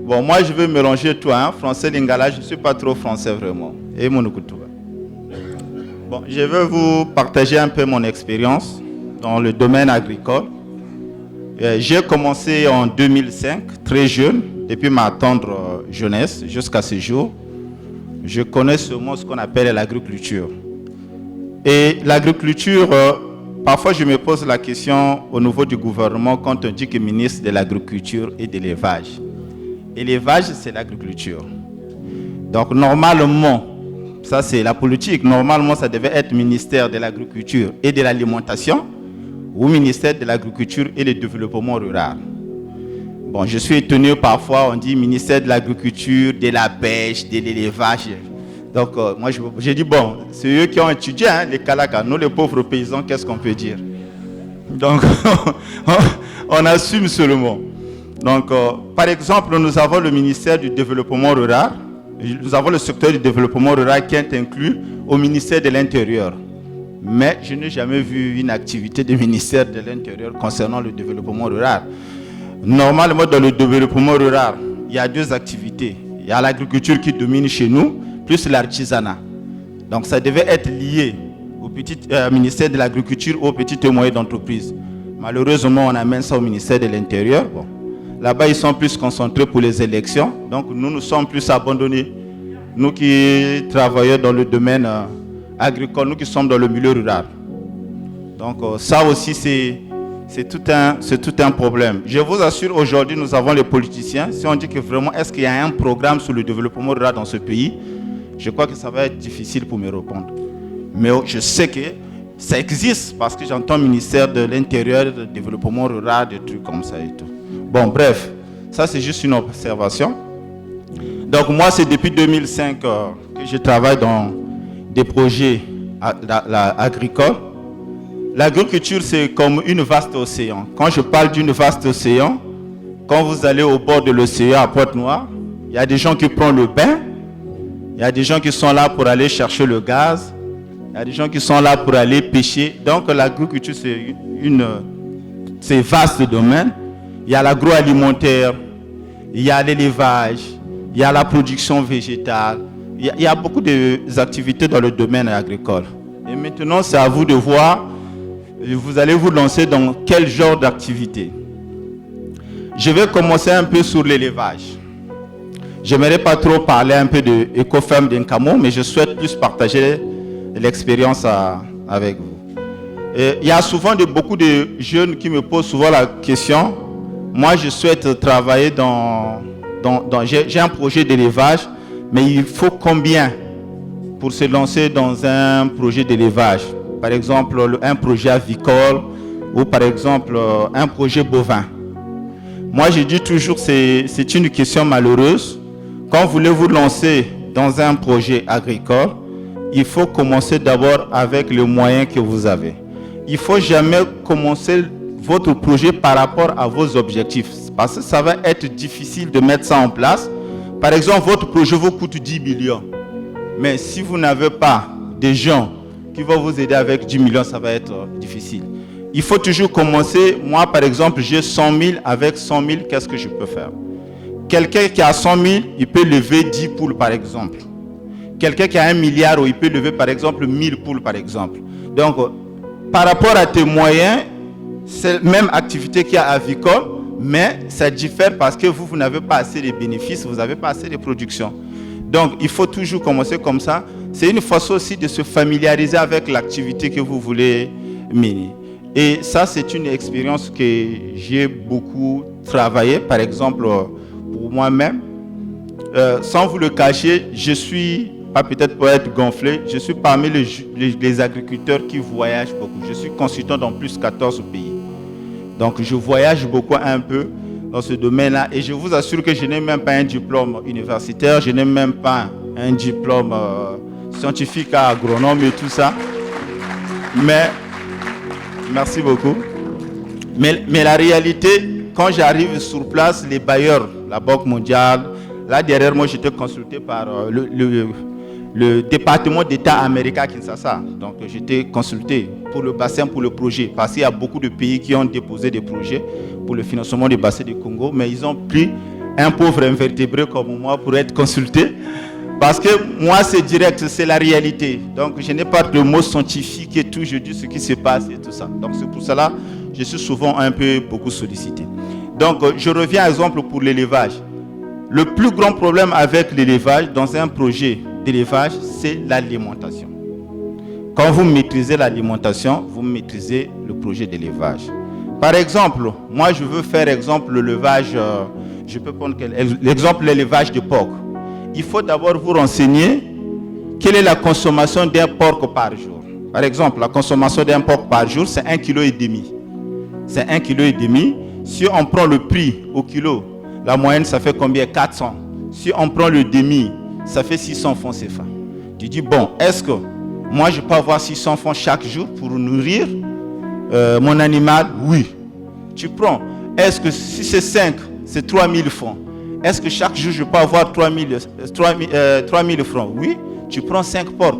Bon, moi, je vais mélanger tout, hein, français, lingala, je ne suis pas trop français vraiment. Et mon okutuba. Bon, je vais vous partager un peu mon expérience dans le domaine agricole. J'ai commencé en 2005, très jeune, depuis ma tendre jeunesse jusqu'à ce jour. Je connais seulement ce qu'on appelle l'agriculture. Et l'agriculture, parfois je me pose la question au niveau du gouvernement quand on dit que ministre de l'agriculture et de l'élevage. L'élevage, c'est l'agriculture. Donc normalement, ça c'est la politique, normalement ça devait être ministère de l'agriculture et de l'alimentation ou ministère de l'agriculture et du développement rural. Bon, je suis étonné parfois, on dit ministère de l'agriculture, de la pêche, de l'élevage. Donc, moi, j'ai dit, bon, c'est eux qui ont étudié, hein, les Kalaka. Nous, les pauvres paysans, qu'est-ce qu'on peut dire? Donc, on assume seulement. Donc, par exemple, nous avons le ministère du développement rural. Nous avons le secteur du développement rural qui est inclus au ministère de l'Intérieur. Mais je n'ai jamais vu une activité du ministère de l'Intérieur concernant le développement rural. Normalement, dans le développement rural, il y a deux activités. Il y a l'agriculture qui domine chez nous, plus l'artisanat. Donc ça devait être lié au petit ministère de l'Agriculture ou aux petites et moyennes entreprises. Malheureusement, on amène ça au ministère de l'Intérieur. Bon. Là-bas, ils sont plus concentrés pour les élections. Donc nous sommes plus abandonnés. Nous qui travaillons dans le domaine agricole, nous qui sommes dans le milieu rural. Donc ça aussi, c'est tout un problème. Je vous assure, aujourd'hui, nous avons les politiciens. Si on dit que vraiment, est-ce qu'il y a un programme sur le développement rural dans ce pays? Je crois que ça va être difficile pour me répondre. Mais je sais que ça existe parce que j'entends ministère de l'Intérieur, du développement rural, des trucs comme ça et tout. Bon, bref, ça c'est juste une observation. Donc moi, c'est depuis 2005 que je travaille dans des projets agricoles. L'agriculture, c'est comme une vaste océan. Quand je parle d'une vaste océan, quand vous allez au bord de l'océan à Pointe-Noire, il y a des gens qui prennent le bain. Il y a des gens qui sont là pour aller chercher le gaz. Il y a des gens qui sont là pour aller pêcher. Donc l'agriculture, c'est vaste domaine. Il y a l'agroalimentaire, il y a l'élevage, il y a la production végétale. Il y a beaucoup d'activités dans le domaine agricole. Et maintenant, c'est à vous de voir, vous allez vous lancer dans quel genre d'activité. Je vais commencer un peu sur l'élevage. Je n'aimerais pas trop parler un peu de Ecoferme d'Nkamo, mais je souhaite plus partager l'expérience avec vous. Il y a souvent beaucoup de jeunes qui me posent souvent la question. Moi, je souhaite travailler j'ai un projet d'élevage, mais il faut combien pour se lancer dans un projet d'élevage? Par exemple, un projet avicole ou par exemple un projet bovin. Moi, je dis toujours que c'est une question malheureuse. Quand vous voulez vous lancer dans un projet agricole, il faut commencer d'abord avec les moyens que vous avez. Il ne faut jamais commencer votre projet par rapport à vos objectifs. Parce que ça va être difficile de mettre ça en place. Par exemple, votre projet vous coûte 10 millions. Mais si vous n'avez pas des gens qui vont vous aider avec 10 millions, ça va être difficile. Il faut toujours commencer. Moi, par exemple, j'ai 100 000. Avec 100 000, qu'est-ce que je peux faire? Quelqu'un qui a 100 000, il peut lever 10 poules, par exemple. Quelqu'un qui a 1 milliard, il peut lever, par exemple, 1000 poules, par exemple. Donc, par rapport à tes moyens, c'est la même activité qu'il y a avicole, mais ça diffère parce que vous n'avez pas assez de bénéfices, vous n'avez pas assez de production. Donc, il faut toujours commencer comme ça. C'est une façon aussi de se familiariser avec l'activité que vous voulez mener. Et ça, c'est une expérience que j'ai beaucoup travaillé. Par exemple, pour moi-même, sans vous le cacher, je suis, pas peut-être pour être gonflé, je suis parmi les agriculteurs qui voyagent beaucoup. Je suis consultant dans plus de 14 pays. Donc, je voyage beaucoup un peu dans ce domaine-là. Et je vous assure que je n'ai même pas un diplôme universitaire, je n'ai même pas un diplôme scientifique à agronome et tout ça. Mais, merci beaucoup. Mais la réalité, quand j'arrive sur place, les bailleurs, la Banque mondiale, là derrière moi, j'étais consulté par le département d'État américain à Kinshasa. Donc j'étais consulté pour le bassin, pour le projet. Parce qu'il y a beaucoup de pays qui ont déposé des projets pour le financement du bassin du Congo. Mais ils ont pris un pauvre invertébré comme moi pour être consulté. Parce que moi, c'est direct, c'est la réalité. Donc, je n'ai pas de mots scientifiques et tout, je dis ce qui se passe et tout ça. Donc, c'est pour cela que je suis souvent beaucoup sollicité. Donc, je reviens à exemple pour l'élevage. Le plus grand problème avec l'élevage, dans un projet d'élevage, c'est l'alimentation. Quand vous maîtrisez l'alimentation, vous maîtrisez le projet d'élevage. Par exemple, moi, je veux faire l'élevage, je peux prendre l'exemple de l'élevage de porc. Il faut d'abord vous renseigner quelle est la consommation d'un porc par jour. Par exemple, la consommation d'un porc par jour, c'est 1,5 kg. C'est 1,5 kg. Si on prend le prix au kilo, la moyenne, ça fait combien? 400. Si on prend le demi, ça fait 600 francs CFA. Tu dis, bon, est-ce que moi, je peux avoir 600 francs chaque jour pour nourrir mon animal? Oui. Tu prends. Est-ce que si c'est 5, c'est 3000 francs. Est-ce que chaque jour, je peux avoir 3000 francs? Oui, tu prends 5 porcs.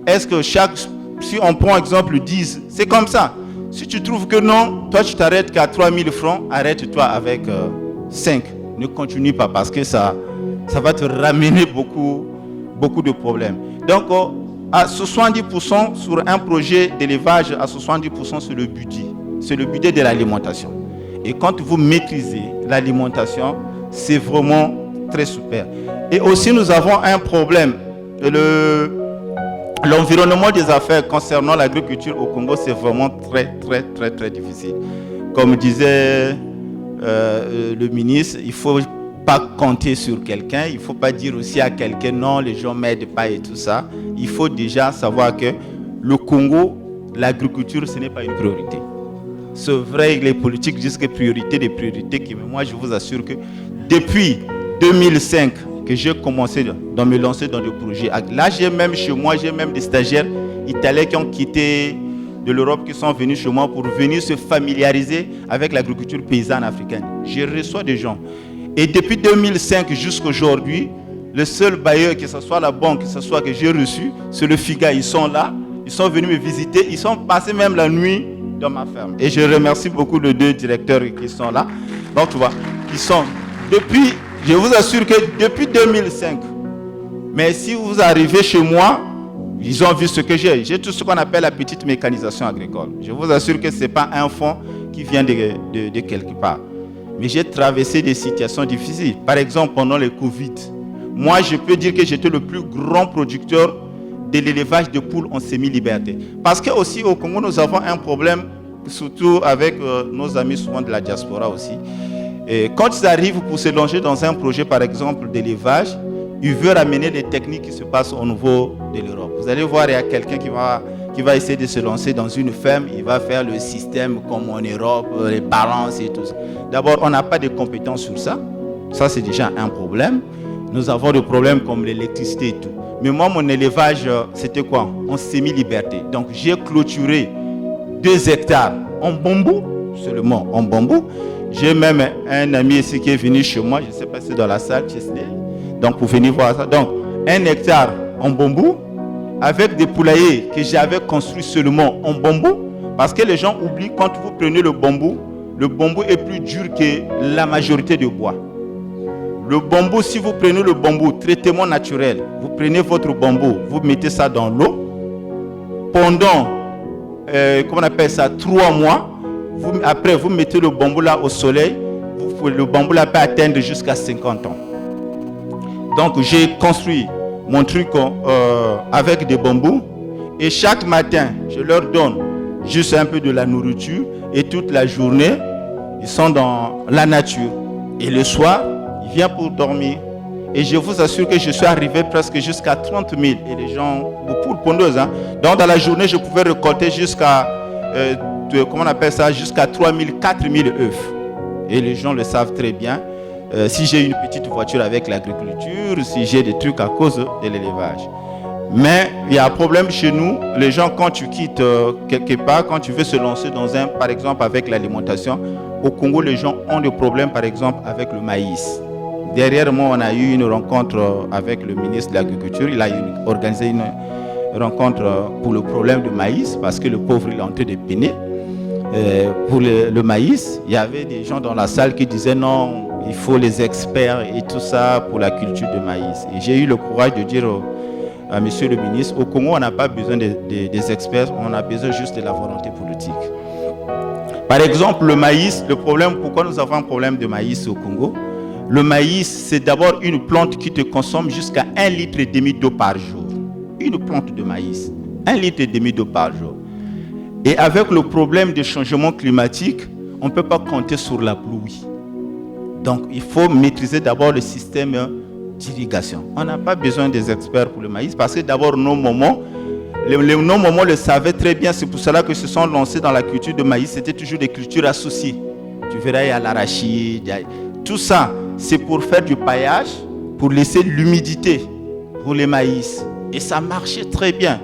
Est-ce que si on prend exemple 10, c'est comme ça. Si tu trouves que non, toi tu t'arrêtes qu'à 3000 francs, arrête-toi avec 5. Ne continue pas parce que ça va te ramener beaucoup de problèmes. Donc, à 70% sur un projet d'élevage, à 70% c'est le budget. C'est le budget de l'alimentation. Et quand vous maîtrisez l'alimentation, c'est vraiment très super. Et aussi, nous avons un problème. L'environnement des affaires concernant l'agriculture au Congo, c'est vraiment très difficile. Comme disait le ministre, il ne faut pas compter sur quelqu'un. Il ne faut pas dire aussi à quelqu'un, non, les gens ne m'aident pas et tout ça. Il faut déjà savoir que le Congo, l'agriculture, ce n'est pas une priorité. C'est vrai que les politiques disent que priorité des priorités, mais moi, je vous assure que depuis 2005 que j'ai commencé à me lancer dans des projets. Là, j'ai même des stagiaires italiens qui ont quitté de l'Europe, qui sont venus chez moi pour venir se familiariser avec l'agriculture paysanne africaine. Je reçois des gens. Et depuis 2005 jusqu'à aujourd'hui, le seul bailleur, que ce soit la banque, que ce soit que j'ai reçu, c'est le FIGA. Ils sont là, ils sont venus me visiter, ils sont passés même la nuit dans ma ferme. Et je remercie beaucoup les 2 directeurs qui sont là. Donc, tu vois, ils sont je vous assure que depuis 2005, mais si vous arrivez chez moi, ils ont vu ce que j'ai. J'ai tout ce qu'on appelle la petite mécanisation agricole. Je vous assure que ce n'est pas un fonds qui vient de quelque part. Mais j'ai traversé des situations difficiles. Par exemple, pendant le Covid, moi, je peux dire que j'étais le plus grand producteur de l'élevage de poules en semi-liberté. Parce que aussi au Congo, nous avons un problème, surtout avec nos amis souvent de la diaspora aussi. Et quand ils arrivent pour se lancer dans un projet, par exemple, d'élevage, ils veulent amener les techniques qui se passent au niveau de l'Europe. Vous allez voir, il y a quelqu'un qui va essayer de se lancer dans une ferme, il va faire le système comme en Europe, les balances et tout ça. D'abord, on n'a pas de compétences sur ça. Ça, c'est déjà un problème. Nous avons des problèmes comme l'électricité et tout. Mais moi, mon élevage, c'était quoi? En semi-liberté. Donc, j'ai clôturé 2 hectares en bambou, seulement en bambou. J'ai même un ami ici qui est venu chez moi, je ne sais pas si c'est dans la salle, donc pour venir voir ça. Donc, 1 hectare en bambou, avec des poulaillers que j'avais construits seulement en bambou, parce que les gens oublient, quand vous prenez le bambou est plus dur que la majorité de bois. Le bambou, si vous prenez le bambou, traitement naturel, vous prenez votre bambou, vous mettez ça dans l'eau, pendant, comment on appelle ça, 3 mois, après, vous mettez le bambou là au soleil, le bambou là peut atteindre jusqu'à 50 ans. Donc, j'ai construit mon truc avec des bambous et chaque matin, je leur donne juste un peu de la nourriture et toute la journée, ils sont dans la nature. Et le soir, ils viennent pour dormir. Et je vous assure que je suis arrivé presque jusqu'à 30 000. Et les gens, beaucoup de pondeuses. Hein. Donc, dans la journée, je pouvais récolter jusqu'à... comment on appelle ça, jusqu'à 3 000, 4 000 œufs. Et les gens le savent très bien. Si j'ai une petite voiture avec l'agriculture, si j'ai des trucs à cause de l'élevage. Mais il y a un problème chez nous. Les gens, quand tu quittes quelque part, quand tu veux se lancer dans un, par exemple, avec l'alimentation, au Congo, les gens ont des problèmes, par exemple, avec le maïs. Derrière moi, on a eu une rencontre avec le ministre de l'Agriculture. Il a organisé une rencontre pour le problème du maïs, parce que le pauvre, il est en train de peiner. Pour le maïs, il y avait des gens dans la salle qui disaient non, il faut les experts et tout ça pour la culture de maïs. Et j'ai eu le courage de dire à monsieur le ministre, au Congo, on n'a pas besoin des experts, on a besoin juste de la volonté politique. Par exemple, le maïs, le problème, pourquoi nous avons un problème de maïs au Congo? Le maïs, c'est d'abord une plante qui te consomme jusqu'à 1,5 litre d'eau par jour. Une plante de maïs, 1,5 litre d'eau par jour. Et avec le problème du changement climatique, on ne peut pas compter sur la pluie. Donc, il faut maîtriser d'abord le système d'irrigation. On n'a pas besoin des experts pour le maïs parce que d'abord, nos mamans le savaient très bien. C'est pour cela qu'ils se sont lancés dans la culture de maïs. C'était toujours des cultures associées. Tu verras, il y a l'arachide. Tout ça, c'est pour faire du paillage, pour laisser l'humidité pour les maïs. Et ça marchait très bien.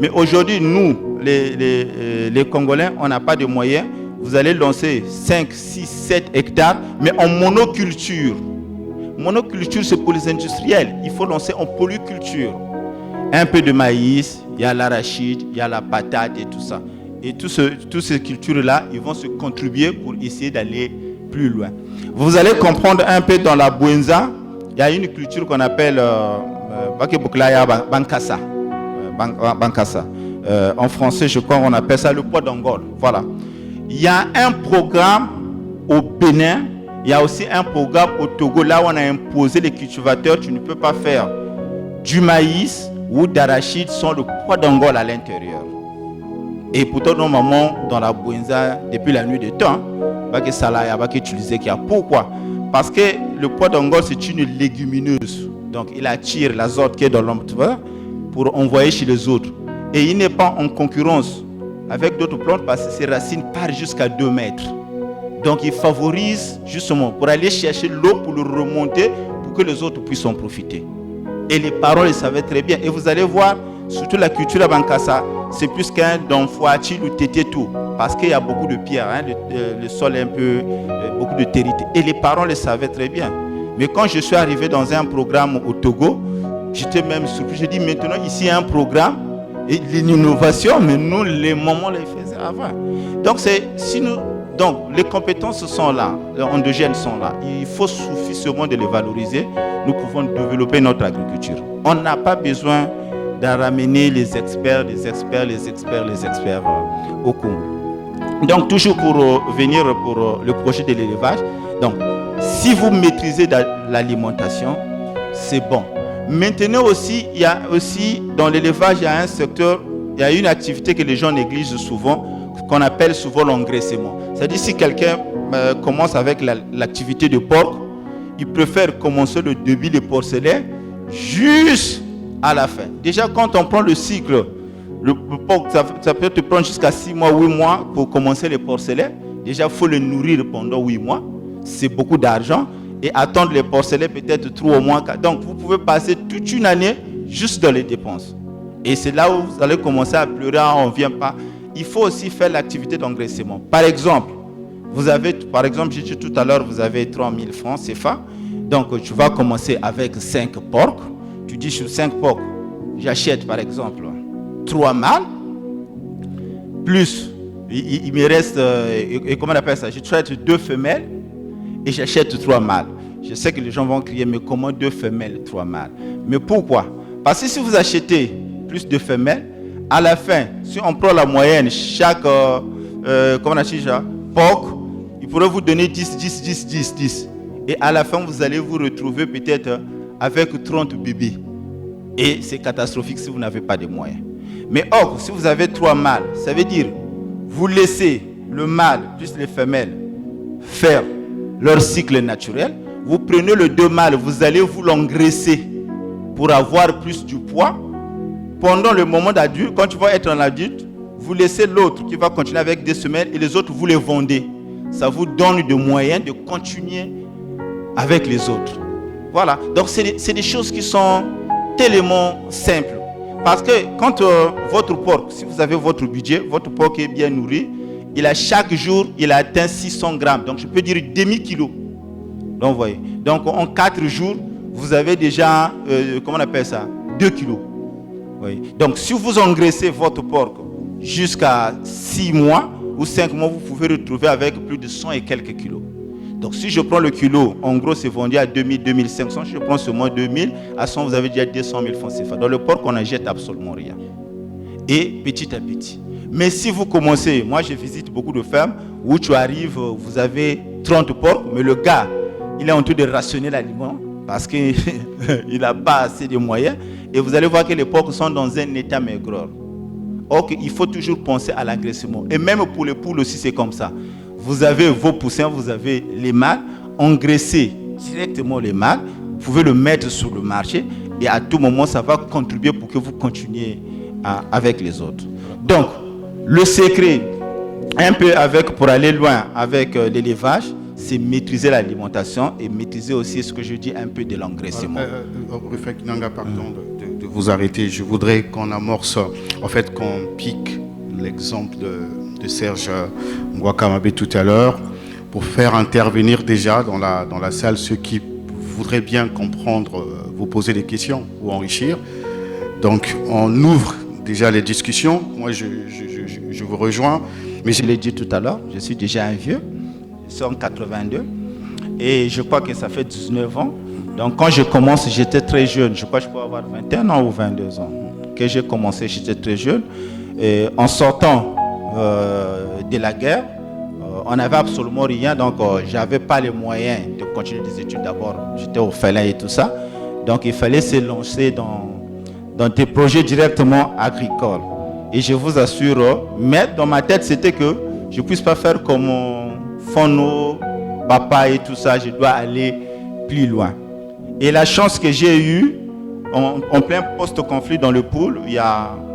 Mais aujourd'hui, nous, les Congolais, on n'a pas de moyens. Vous allez lancer 5, 6, 7 hectares, mais en monoculture. Monoculture, c'est pour les industriels. Il faut lancer en polyculture. Un peu de maïs, il y a l'arachide, il y a la patate et tout ça. Et toutes ces cultures-là, ils vont se contribuer pour essayer d'aller plus loin. Vous allez comprendre un peu dans la Bouenza, il y a une culture qu'on appelle Bankassa. Bankassa. En français, je crois qu'on appelle ça le poids d'Angole. Voilà. Il y a un programme au Bénin, il y a aussi un programme au Togo, là où on a imposé les cultivateurs, tu ne peux pas faire du maïs ou d'arachide sans le poids d'Angole à l'intérieur. Et pourtant, normalement, dans la Bouenza, depuis la nuit des temps, il n'y a pas qu'utiliser. Pourquoi? Parce que le poids d'Angole, c'est une légumineuse. Donc, il attire l'azote qui est dans l'homme pour envoyer chez les autres. Et il n'est pas en concurrence avec d'autres plantes parce que ses racines partent jusqu'à 2 mètres. Donc, il favorise justement pour aller chercher l'eau pour le remonter pour que les autres puissent en profiter. Et les parents le savaient très bien. Et vous allez voir, surtout la culture à Bankassa, c'est plus qu'un d'enfoatil ou tété tout. Parce qu'il y a beaucoup de pierres, hein, le sol est un peu, beaucoup de territé. Et les parents le savaient très bien. Mais quand je suis arrivé dans un programme au Togo, j'étais même surpris. J'ai dit maintenant, ici, il y a un programme et l'innovation, mais nous, les mamans les faisaient avant. Donc, les compétences sont là, les endogènes sont là. Il faut suffisamment de les valoriser. Nous pouvons développer notre agriculture. On n'a pas besoin de ramener les experts au Congo. Donc, toujours pour venir pour le projet de l'élevage. Donc, si vous maîtrisez l'alimentation, c'est bon. Maintenant aussi, il y a aussi dans l'élevage, il y a un secteur, il y a une activité que les gens négligent souvent, qu'on appelle souvent l'engraissement. C'est-à-dire si quelqu'un commence avec l'activité de porc, il préfère commencer le début des porcelets jusqu'à la fin. Déjà, quand on prend le cycle, le porc, ça peut te prendre jusqu'à 6 mois, 8 mois pour commencer les porcelets. Déjà, il faut le nourrir pendant 8 mois. C'est beaucoup d'argent. Et attendre les porcelets peut-être 3 mois. Donc, vous pouvez passer toute une année juste dans les dépenses. Et c'est là où vous allez commencer à pleurer, on ne vient pas. Il faut aussi faire l'activité d'engraissement. Par exemple, j'ai dit tout à l'heure, vous avez 3 000 francs CFA. Donc, tu vas commencer avec 5 porcs. Tu dis sur 5 porcs, j'achète par exemple 3 mâles. Plus, il me reste, comment on appelle ça? Je traite 2 femelles et j'achète 3 mâles. Je sais que les gens vont crier, mais comment 2 femelles, 3 mâles? Mais pourquoi? Parce que si vous achetez plus de femelles, à la fin, si on prend la moyenne, chaque porc, il pourrait vous donner 10, 10, 10, 10, 10. Et à la fin, vous allez vous retrouver peut-être avec 30 bébés. Et c'est catastrophique si vous n'avez pas de moyens. Mais or, si vous avez 3 mâles, ça veut dire vous laissez le mâle plus les femelles faire leur cycle naturel. Vous prenez le 2 mâles, vous allez vous l'engraisser pour avoir plus du poids. Pendant le moment d'adulte, quand tu vas être un adulte, vous laissez l'autre qui va continuer avec 2 semaines et les autres, vous les vendez. Ça vous donne des moyens de continuer avec les autres. Voilà. Donc, c'est des choses qui sont tellement simples. Parce que quand votre porc, si vous avez votre budget, votre porc est bien nourri, chaque jour, il atteint 600 grammes. Donc, je peux dire demi-kilo. Donc, voyez. Donc, en 4 jours, vous avez déjà, 2 kilos. Oui. Donc, si vous engraissez votre porc jusqu'à 6 mois ou 5 mois, vous pouvez retrouver avec plus de 100 et quelques kilos. Donc si je prends le kilo, en gros c'est vendu à 2000, 2500. Si je prends seulement 2000, à 100 vous avez déjà 200 000 francs CFA. Dans le porc on n'achète absolument rien. Et petit à petit. Mais si vous commencez, moi je visite beaucoup de fermes où tu arrives, vous avez 30 porcs, mais le gars, il est en train de rationner l'aliment parce qu'il n'a pas assez de moyens. Et vous allez voir que les porcs sont dans un état maigreur. Or, il faut toujours penser à l'engraissement. Et même pour les poules aussi, c'est comme ça. Vous avez vos poussins, vous avez les mâles, engraissez directement les mâles, vous pouvez le mettre sur le marché et à tout moment, ça va contribuer pour que vous continuiez avec les autres. Donc, le secret, un peu pour aller loin avec l'élevage, c'est maîtriser l'alimentation et maîtriser aussi ce que je dis un peu de l'engraissement. Rufai Kinanga, pardon de vous arrêter. Je voudrais qu'on amorce, en fait, qu'on pique l'exemple de Serge Ngouakamabé tout à l'heure pour faire intervenir déjà dans la salle ceux qui voudraient bien comprendre, vous poser des questions ou enrichir. Donc, on ouvre déjà les discussions. Moi, je vous rejoins. Mais je l'ai dit tout à l'heure, je suis déjà un vieux. Je suis en 82 et je crois que ça fait 19 ans. Donc quand je commence, j'étais très jeune. Je crois que je peux avoir 21 ans ou 22 ans. Quand j'ai commencé, j'étais très jeune. Et en sortant de la guerre, on n'avait absolument rien. Donc je n'avais pas les moyens de continuer des études d'abord. J'étais orphelin et tout ça. Donc il fallait se lancer dans des projets directement agricoles. Et je vous assure, mais dans ma tête, c'était que je ne puisse pas faire comme Fono, papa et tout ça. Je dois aller plus loin. Et la chance que j'ai eue, en plein post-conflit dans le pôle,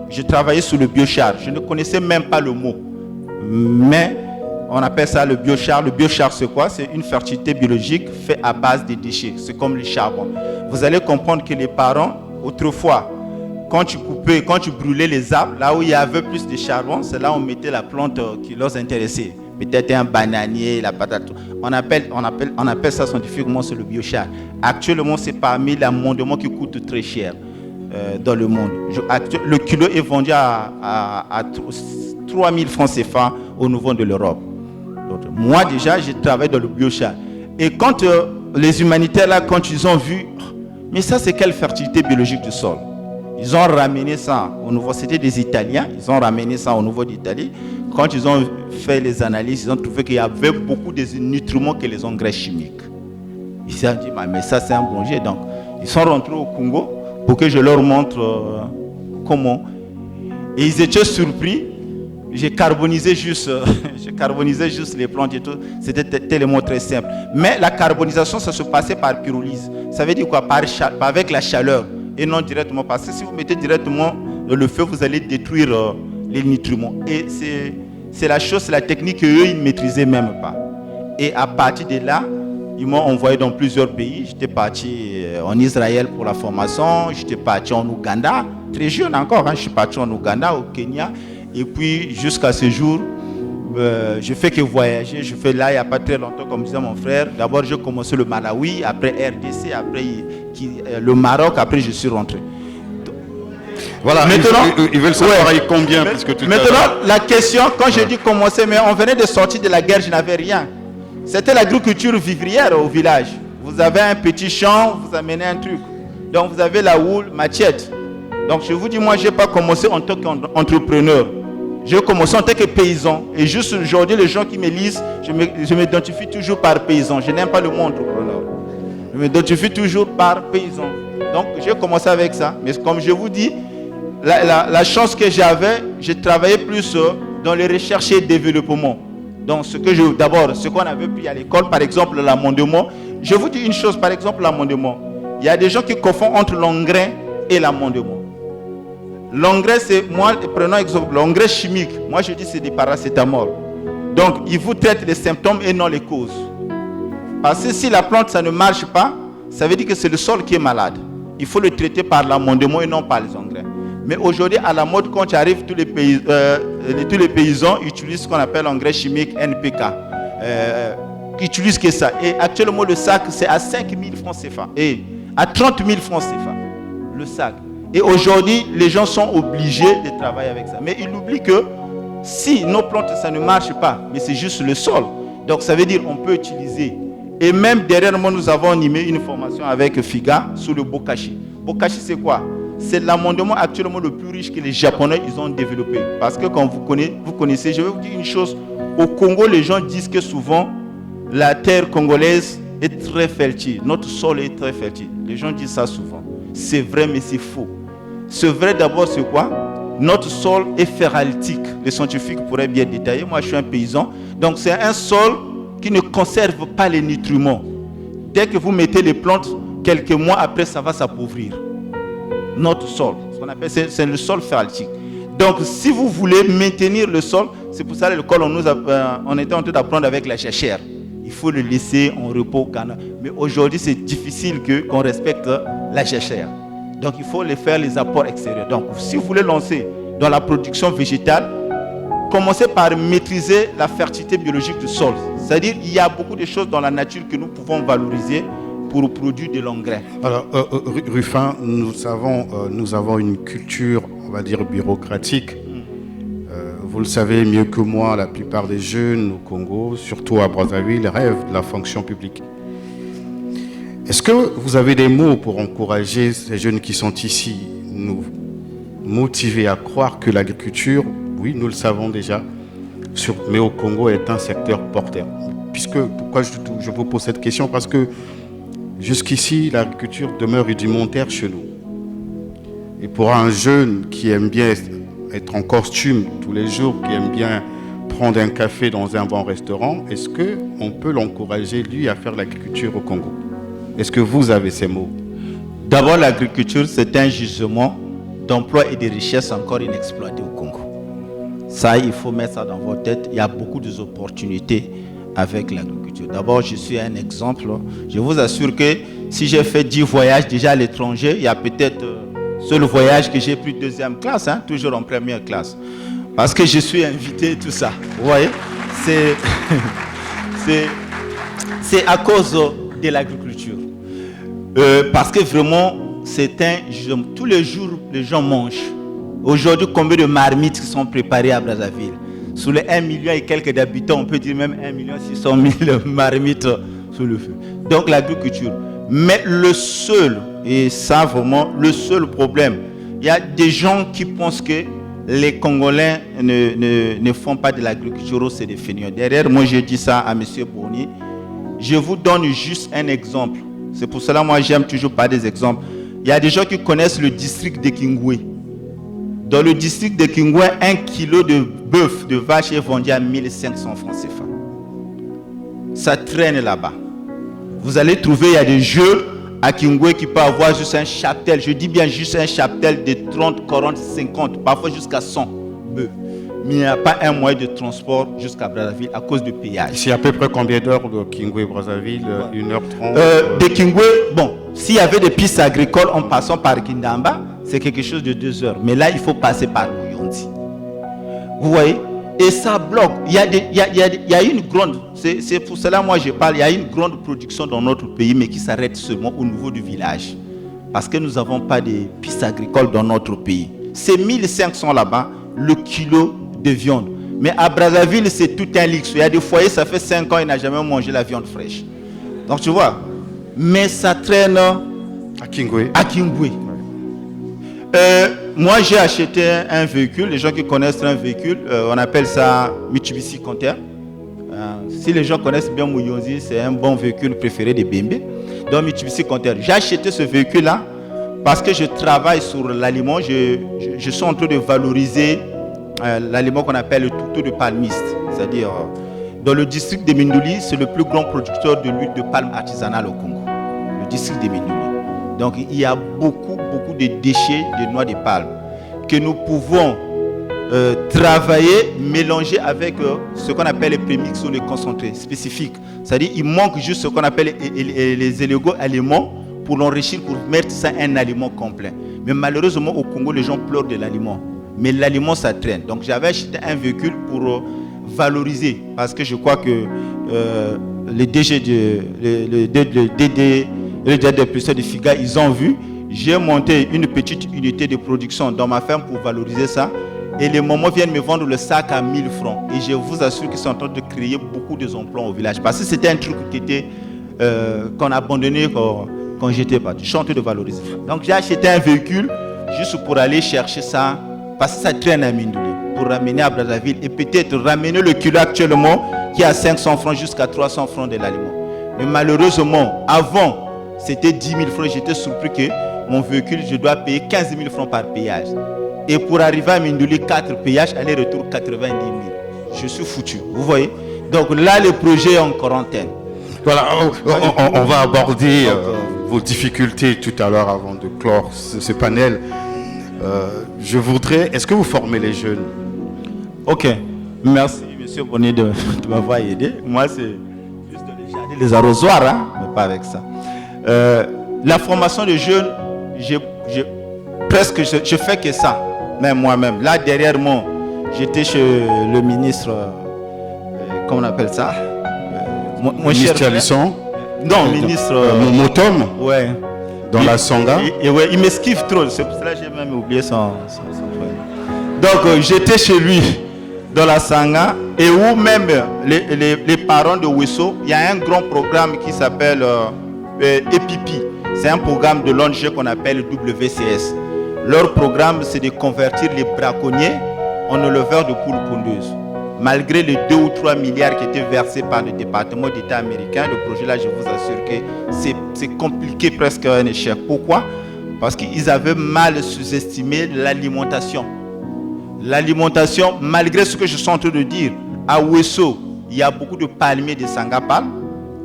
je travaillais sur le biochar. Je ne connaissais même pas le mot. Mais on appelle ça le biochar. Le biochar, c'est quoi? C'est une fertilité biologique faite à base de déchets. C'est comme le charbon. Vous allez comprendre que les parents, autrefois, quand tu brûlais les arbres, là où il y avait plus de charbon, c'est là où on mettait la plante qui leur intéressait. Peut-être un bananier, la patate. On appelle ça scientifiquement, c'est le biochar. Actuellement, c'est parmi les amendements qui coûtent très cher dans le monde. Le kilo est vendu à 3 000 francs CFA au niveau de l'Europe. Donc, moi, déjà, j'ai travaillé dans le biochar. Et quand les humanitaires, là, quand ils ont vu, mais ça, c'est quelle fertilité biologique du sol? Ils ont ramené ça au niveau, c'était des Italiens, ils ont ramené ça au niveau d'Italie. Quand ils ont fait les analyses, ils ont trouvé qu'il y avait beaucoup de nutriments que les engrais chimiques. Ils se sont dit, mais ça c'est un danger. Donc, ils sont rentrés au Congo pour que je leur montre comment. Et ils étaient surpris. J'ai carbonisé juste les plantes et tout. C'était tellement très simple. Mais la carbonisation, ça se passait par pyrolyse. Ça veut dire quoi? Avec la chaleur. Et non directement, parce que si vous mettez directement dans le feu, vous allez détruire les nutriments. Et c'est la technique qu'eux, ils ne maîtrisaient même pas. Et à partir de là, ils m'ont envoyé dans plusieurs pays. J'étais parti en Israël pour la formation, j'étais parti en Ouganda, très jeune encore, je suis parti en Ouganda, au Kenya. Et puis jusqu'à ce jour, je fais que voyager. Je fais là, il n'y a pas très longtemps, comme disait mon frère. D'abord, j'ai commencé le Malawi, après RDC, après le Maroc, après je suis rentré. Voilà, maintenant, ils veulent savoir combien, puisque tout maintenant, la question, quand j'ai dit commencer, mais on venait de sortir de la guerre, je n'avais rien. C'était l'agriculture vivrière au village. Vous avez un petit champ, vous amenez un truc. Donc vous avez la houle, machette. Donc je vous dis, moi, je n'ai pas commencé en tant qu'entrepreneur. J'ai commencé en tant que paysan. Et juste aujourd'hui, les gens qui me lisent, je m'identifie toujours par paysan. Je n'aime pas le mot entrepreneur. Je m'identifie toujours par paysan. Donc, j'ai commencé avec ça. Mais comme je vous dis, la chance que j'avais, j'ai travaillé plus dans les recherches et développement. Donc, d'abord, ce qu'on avait pris à l'école, par exemple, l'amendement. Je vous dis une chose, par exemple, l'amendement. Il y a des gens qui confondent entre l'engrais et l'amendement. L'engrais, c'est, moi, prenons exemple, l'engrais chimique, moi je dis c'est des paracétamol. Donc, il vous traite les symptômes et non les causes. Parce que si la plante, ça ne marche pas, ça veut dire que c'est le sol qui est malade. Il faut le traiter par l'amendement et non par les engrais. Mais aujourd'hui, à la mode, quand tu arrives, tous les paysans utilisent ce qu'on appelle engrais chimique NPK. Qui utilisent que ça. Et actuellement, le sac, c'est à 5 000 francs CFA. Et à 30 000 francs CFA. Le sac. Et aujourd'hui, les gens sont obligés de travailler avec ça. Mais ils oublient que si nos plantes, ça ne marche pas, mais c'est juste le sol. Donc ça veut dire qu'on peut utiliser Et même derrière moi, nous avons animé une formation avec FIGA sur le bokashi. Bokashi, c'est quoi? C'est l'amendement actuellement le plus riche que les Japonais ils ont développé. Parce que quand vous connaissez, je vais vous dire une chose. Au Congo, les gens disent que souvent, la terre congolaise est très fertile. Notre sol est très fertile. Les gens disent ça souvent. C'est vrai, mais c'est faux. C'est vrai d'abord, c'est quoi? Notre sol est feraltique. Les scientifiques pourraient bien détailler. Moi, je suis un paysan. Donc, c'est un sol qui ne conserve pas les nutriments. Dès que vous mettez les plantes, quelques mois après, ça va s'appauvrir. Notre sol, ce qu'on appelle, c'est le sol feraltique. Donc, si vous voulez maintenir le sol, c'est pour ça que l'école, on était en train d'apprendre avec la jachère. Il faut le laisser en repos. Mais aujourd'hui, c'est difficile qu'on respecte la jachère. Donc, il faut faire les apports extérieurs. Donc, si vous voulez lancer dans la production végétale, commencez par maîtriser la fertilité biologique du sol. C'est-à-dire qu'il y a beaucoup de choses dans la nature que nous pouvons valoriser pour produire de l'engrais. Alors, Rufin, nous avons une culture, on va dire, bureaucratique. Vous le savez mieux que moi, la plupart des jeunes au Congo, surtout à Brazzaville, rêvent de la fonction publique. Est-ce que vous avez des mots pour encourager ces jeunes qui sont ici, nous motiver à croire que l'agriculture, oui, nous le savons déjà, mais au Congo est un secteur porteur? Pourquoi je vous pose cette question? Parce que jusqu'ici, l'agriculture demeure rudimentaire chez nous. Et pour un jeune qui aime bien être en costume tous les jours, qui aime bien prendre un café dans un bon restaurant, est-ce qu'on peut l'encourager, lui, à faire l'agriculture au Congo? Est-ce que vous avez ces mots? D'abord, l'agriculture, c'est un gisement d'emplois et de richesses encore inexploitées au Congo. Ça, il faut mettre ça dans votre tête. Il y a beaucoup d'opportunités avec l'agriculture. D'abord, je suis un exemple. Je vous assure que si j'ai fait 10 voyages déjà à l'étranger, il y a peut-être seul voyage que j'ai pris deuxième classe, toujours en première classe. Parce que je suis invité et tout ça. Vous voyez? C'est à cause de l'agriculture. Parce que vraiment, tous les jours, les gens mangent. Aujourd'hui, combien de marmites qui sont préparées à Brazzaville? Sur les 1 million et quelques d'habitants, on peut dire même 1,6 million marmites sur le feu. Donc l'agriculture. Mais le seul problème, il y a des gens qui pensent que les Congolais ne font pas de l'agriculture, c'est des feignants. Derrière, moi j'ai dit ça à M. Bournier. Je vous donne juste un exemple. C'est pour cela que moi j'aime toujours pas des exemples. Il y a des gens qui connaissent le district de Kingwe. Dans le district de Kingwe, 1 kilo de bœuf, de vache est vendu à 1500 francs CFA. Ça traîne là-bas. Vous allez trouver, il y a des jeux à Kingwe qui peuvent avoir juste un chaptel. Je dis bien juste un chaptel de 30, 40, 50, parfois jusqu'à 100 bœufs. Mais il n'y a pas un moyen de transport jusqu'à Brazzaville à cause du péage. C'est à peu près combien d'heures de Kingwe-Brazzaville? 1h30 De Kingwe, bon, s'il y avait des pistes agricoles en passant par Kindamba, c'est quelque chose de 2 heures. Mais là, il faut passer par Moyondi. Vous voyez? Et ça bloque. Il y a une grande, c'est pour cela moi je parle, il y a une grande production dans notre pays, mais qui s'arrête seulement au niveau du village. Parce que nous n'avons pas de pistes agricoles dans notre pays. C'est 1500 là-bas, le kilo de viande. Mais à Brazzaville, c'est tout un luxe. Il y a des foyers, ça fait 5 ans, ils n'ont jamais mangé la viande fraîche. Donc tu vois, mais ça traîne à Kingwe. Moi, j'ai acheté un véhicule. Les gens qui connaissent un véhicule, on appelle ça Mitsubishi Conter. Si les gens connaissent bien Mouyonzi, c'est un bon véhicule préféré des Bembe. Donc Mitsubishi Conter. J'ai acheté ce véhicule-là parce que je travaille sur l'aliment. Je suis en train de valoriser l'aliment qu'on appelle le toutou de palmiste. C'est-à-dire, dans le district de Mindouli, c'est le plus grand producteur de l'huile de palme artisanale au Congo. Le district de Mindouli. Donc il y a beaucoup de déchets de noix de palme que nous pouvons travailler, mélanger avec ce qu'on appelle les prémix ou les concentrés spécifiques. C'est-à-dire qu'il manque juste ce qu'on appelle les élégo-aliments pour l'enrichir, pour mettre ça un aliment complet. Mais malheureusement au Congo, les gens pleurent de l'aliment. Mais l'aliment, ça traîne. Donc j'avais acheté un véhicule pour valoriser, parce que je crois que les DG les directeurs de FIGA, ils ont vu. J'ai monté une petite unité de production dans ma ferme pour valoriser ça. Et les mamans viennent me vendre le sac à 1000 francs. Et je vous assure qu'ils sont en train de créer beaucoup d'emplois au village. Parce que c'était un truc qui était qu'on a abandonné quand j'étais parti. Je suis en train de valoriser ça. Donc j'ai acheté un véhicule juste pour aller chercher ça, parce que ça traîne à Mindouli, pour ramener à Brazzaville et peut-être ramener le kilo actuellement qui est à 500 francs jusqu'à 300 francs de l'aliment. Mais malheureusement, avant, c'était 10 000 francs. J'étais surpris que mon véhicule, je dois payer 15 000 francs par péage. Et pour arriver à Mindouli, 4 péages, aller-retour 90 000. Je suis foutu, vous voyez. Donc là, le projet est en quarantaine. Voilà, on va aborder vos difficultés tout à l'heure avant de clore ce panel. Je voudrais... Est-ce que vous formez les jeunes? Ok, merci Monsieur Bonnet de m'avoir aidé. Moi, c'est juste les jardins, les arrosoirs, hein, mais pas avec ça. La formation des jeunes, je fais que ça, même moi-même. Là, derrière moi, j'étais chez le ministre, comment on appelle ça, mon ministre Alisson. Non, ministre... Motom. Ouais. Dans la Sangha. Et ouais, il m'esquive trop, c'est pour cela que j'ai même oublié son frère. Donc, j'étais chez lui, dans la Sangha, et où même les parents de Wesso, il y a un grand programme qui s'appelle EPIPI. C'est un programme de l'ONG qu'on appelle WCS. Leur programme, c'est de convertir les braconniers en éleveurs de poules pondeuses. Malgré les 2 ou 3 milliards qui étaient versés par le département d'État américain, le projet là, je vous assure que c'est compliqué, presque un échec. Pourquoi? Parce qu'ils avaient mal sous-estimé l'alimentation. L'alimentation, malgré ce que je suis en train de dire, à Wesso, il y a beaucoup de palmiers de Sangapal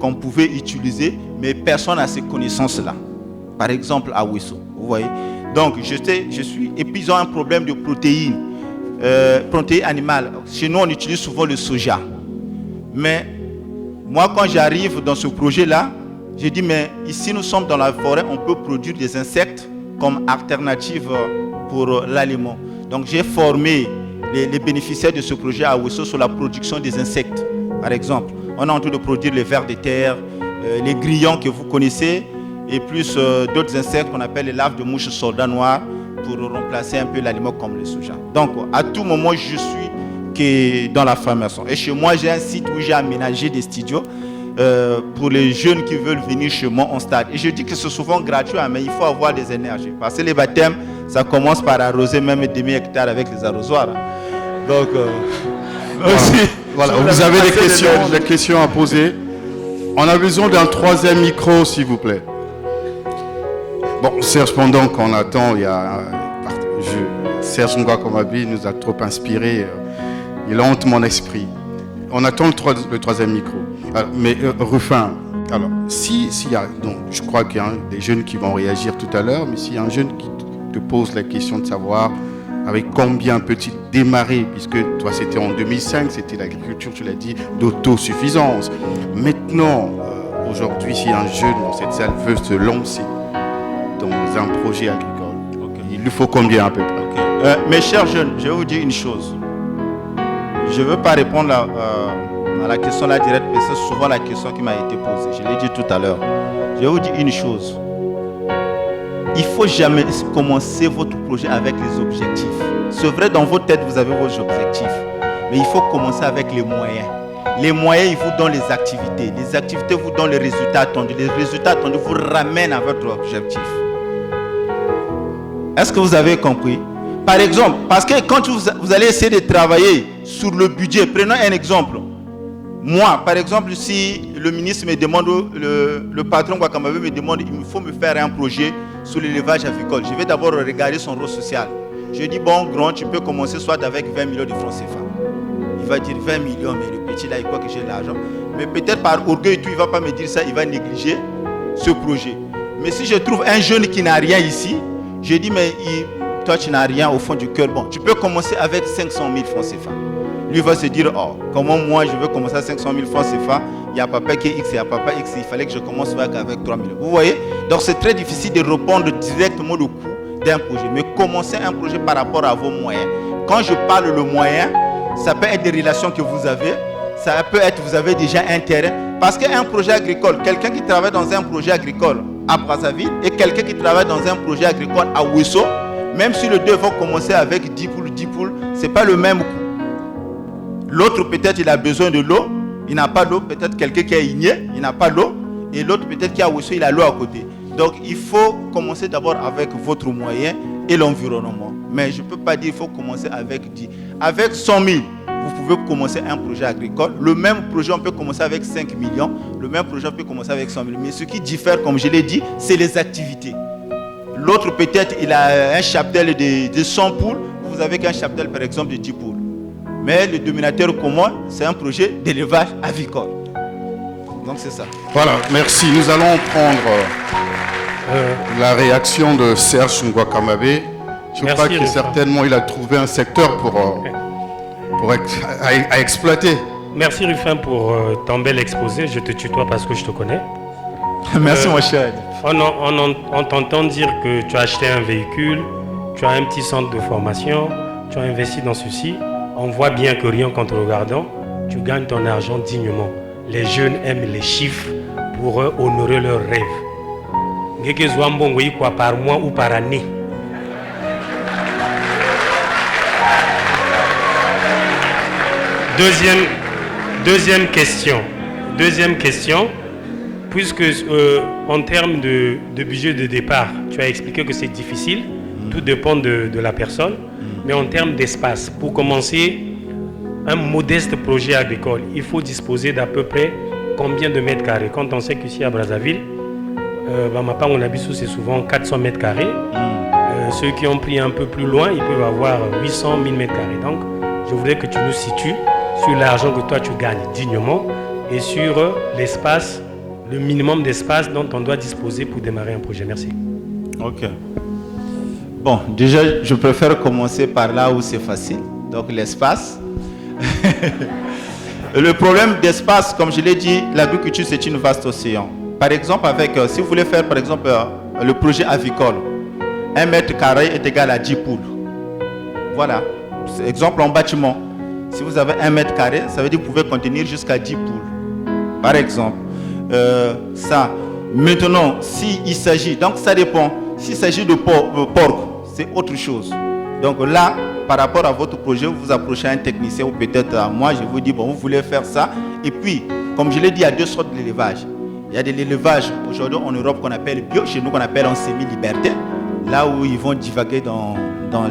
qu'on pouvait utiliser, mais personne n'a ces connaissances-là. Par exemple, à Wesso, vous voyez. Donc, et puis ils ont un problème de protéines. Protéines animales. Chez nous, on utilise souvent le soja. Mais moi, quand j'arrive dans ce projet-là, j'ai dit, mais ici, nous sommes dans la forêt, on peut produire des insectes comme alternative pour l'aliment. Donc, j'ai formé les bénéficiaires de ce projet à Wesso sur la production des insectes. Par exemple, on est en train de produire les vers de terre, les grillons que vous connaissez, et plus d'autres insectes qu'on appelle les larves de mouches soldats noirs, pour remplacer un peu l'aliment comme le soja. Donc, à tout moment, je suis dans la formation. Et chez moi, j'ai un site où j'ai aménagé des studios pour les jeunes qui veulent venir chez moi en stade. Et je dis que c'est souvent gratuit, mais il faut avoir des énergies. Parce que les baptêmes, ça commence par arroser même demi-hectare avec les arrosoirs. Donc, voilà. Vous avez des questions à poser. On a besoin d'un 3e micro, s'il vous plaît. Bon, Serge, pendant qu'on attend, Serge Ngouakomabi nous a trop inspiré. Il hante mon esprit. On attend le 3e micro. Alors, mais Rufin, alors, s'il y a, donc, je crois qu'il y a des jeunes qui vont réagir tout à l'heure, mais s'il y a un jeune qui te pose la question de savoir avec combien peut-il démarrer, puisque toi c'était en 2005, c'était l'agriculture, tu l'as dit, d'autosuffisance. Maintenant, aujourd'hui, si un jeune dans cette salle veut se lancer dans un projet agricole, il lui faut combien à peu près? Mes chers jeunes, je vais vous dire une chose. Je ne veux pas répondre à la question là directe, mais c'est souvent la question qui m'a été posée. Je l'ai dit tout à l'heure. Je vais vous dire une chose. Il ne faut jamais commencer votre projet avec les objectifs. C'est vrai, dans votre tête, vous avez vos objectifs. Mais il faut commencer avec les moyens. Les moyens, ils vous donnent les activités. Les activités vous donnent les résultats attendus. Les résultats attendus vous ramènent à votre objectif. Est-ce que vous avez compris? Par exemple, parce que quand vous allez essayer de travailler sur le budget, prenons un exemple. Moi, par exemple, si le ministre me demande, le patron Ngouakomabi me demande, il faut me faire un projet sur l'élevage avicole. Je vais d'abord regarder son rôle social. Je dis, bon, grand, tu peux commencer soit avec 20 millions de francs CFA. Il va dire 20 millions, mais le petit là, il croit que j'ai de l'argent. Mais peut-être par orgueil, il ne va pas me dire ça, il va négliger ce projet. Mais si je trouve un jeune qui n'a rien ici, je dis, mais toi, tu n'as rien au fond du cœur. Bon, tu peux commencer avec 500 000 francs CFA. Lui va se dire, oh, comment moi je veux commencer à 500 000 francs CFA, il y a papa qui est X, il y a papa X, il fallait que je commence avec 3 millions. Vous voyez? Donc c'est très difficile de répondre directement le coût d'un projet. Mais commencez un projet par rapport à vos moyens. Quand je parle le moyen, ça peut être des relations que vous avez, ça peut être vous avez déjà un terrain. Parce qu'un projet agricole, quelqu'un qui travaille dans un projet agricole à Brazzaville et quelqu'un qui travaille dans un projet agricole à Wesso, même si les deux vont commencer avec 10 poules, ce n'est pas le même coût. L'autre, peut-être, il a besoin de l'eau, il n'a pas d'eau. Peut-être quelqu'un qui est igné, il n'a pas d'eau. et l'autre peut-être qui a aussi il a l'eau à côté. Donc il faut commencer d'abord avec votre moyen et l'environnement. Mais je ne peux pas dire qu'il faut commencer avec 10. Avec 100 000, vous pouvez commencer un projet agricole. Le même projet, on peut commencer avec 5 millions. Le même projet, on peut commencer avec 100 000. Mais ce qui diffère, comme je l'ai dit, c'est les activités. L'autre, peut-être, il a un cheptel de 100 poules. Vous avez qu'un cheptel, par exemple, de 10 poules. Mais le dominateur commun, c'est un projet d'élevage avicole. Donc, c'est ça. Voilà, merci. Nous allons prendre la réaction de Serge Ngouakamabé. Je crois que certainement, il a trouvé un secteur à exploiter. Merci Rufin pour ton bel exposé. Je te tutoie parce que je te connais. Merci mon cher. On t'entend dire que tu as acheté un véhicule, tu as un petit centre de formation, tu as investi dans ceci. On voit bien que rien qu'en te regardant, tu gagnes ton argent dignement. Les jeunes aiment les chiffres pour honorer leurs rêves. Quoi, par mois ou par année. Deuxième question. Puisque en termes de budget de départ, tu as expliqué que c'est difficile, tout dépend de la personne, mais en termes d'espace, pour commencer un modeste projet agricole, il faut disposer d'à peu près combien de mètres carrés? Quand on sait qu'ici à Brazzaville, on habite sous, c'est souvent 400 mètres carrés. Ceux qui ont pris un peu plus loin, ils peuvent avoir 800 000 mètres carrés. Donc, je voudrais que tu nous situes sur l'argent que toi tu gagnes dignement et sur l'espace, le minimum d'espace dont on doit disposer pour démarrer un projet. Merci. Ok. Bon, déjà, je préfère commencer par là où c'est facile. Donc, l'espace. Le problème d'espace, comme je l'ai dit, l'agriculture, c'est une vaste océan. Par exemple, si vous voulez faire, par exemple, le projet avicole, 1 mètre carré est égal à 10 poules. Voilà. Exemple en bâtiment. Si vous avez 1 mètre carré, ça veut dire que vous pouvez contenir jusqu'à 10 poules. Par exemple. Ça. Maintenant, s'il s'agit, donc ça dépend. S'il s'agit de porc, c'est autre chose. Donc là, par rapport à votre projet, vous vous approchez à un technicien ou peut-être à moi, je vous dis, bon, vous voulez faire ça. Et puis, comme je l'ai dit, il y a deux sortes d'élevage. Il y a de l'élevage aujourd'hui en Europe qu'on appelle bio, chez nous qu'on appelle en semi-liberté, là où ils vont divaguer dans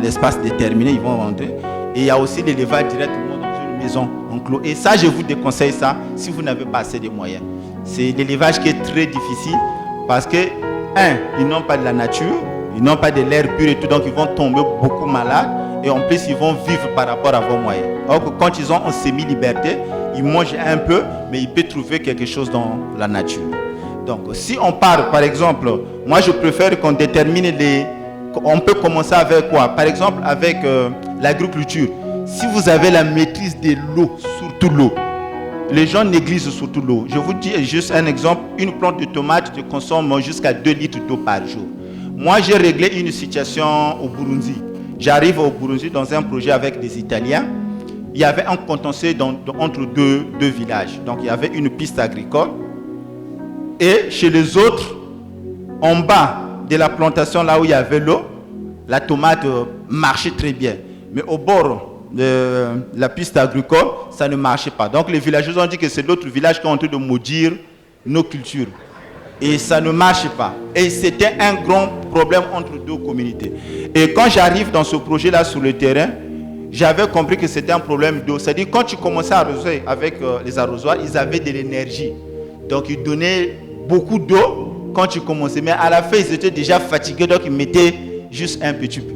l'espace déterminé, ils vont rentrer. Et il y a aussi l'élevage directement dans une maison enclos. Et ça, je vous déconseille ça si vous n'avez pas assez de moyens. C'est l'élevage qui est très difficile parce que, ils n'ont pas de la nature, ils n'ont pas de l'air pur et tout, donc ils vont tomber beaucoup malades et en plus ils vont vivre par rapport à vos moyens. Alors que quand ils ont en semi-liberté, ils mangent un peu, mais ils peuvent trouver quelque chose dans la nature. Donc si on part, par exemple, moi je préfère qu'on détermine on peut commencer avec quoi? Par exemple avec l'agriculture. Si vous avez la maîtrise de l'eau, surtout l'eau, les gens négligent surtout l'eau. Je vous dis juste un exemple. Une plante de tomate consomme jusqu'à 2 litres d'eau par jour. Moi, j'ai réglé une situation au Burundi. J'arrive au Burundi dans un projet avec des Italiens. Il y avait un contentieux entre deux villages. Donc, il y avait une piste agricole. Et chez les autres, en bas de la plantation, là où il y avait l'eau, la tomate marchait très bien. Mais au bord de la piste agricole, ça ne marchait pas. Donc les villageaux ont dit que c'est l'autre village qui est en train de maudire nos cultures. Et ça ne marche pas. Et c'était un grand problème entre deux communautés. Et quand j'arrive dans ce projet-là sur le terrain, j'avais compris que c'était un problème d'eau. C'est-à-dire quand tu commençais à arroser avec les arrosoirs, ils avaient de l'énergie. Donc ils donnaient beaucoup d'eau quand tu commençais. Mais à la fin, ils étaient déjà fatigués, donc ils mettaient juste un petit peu.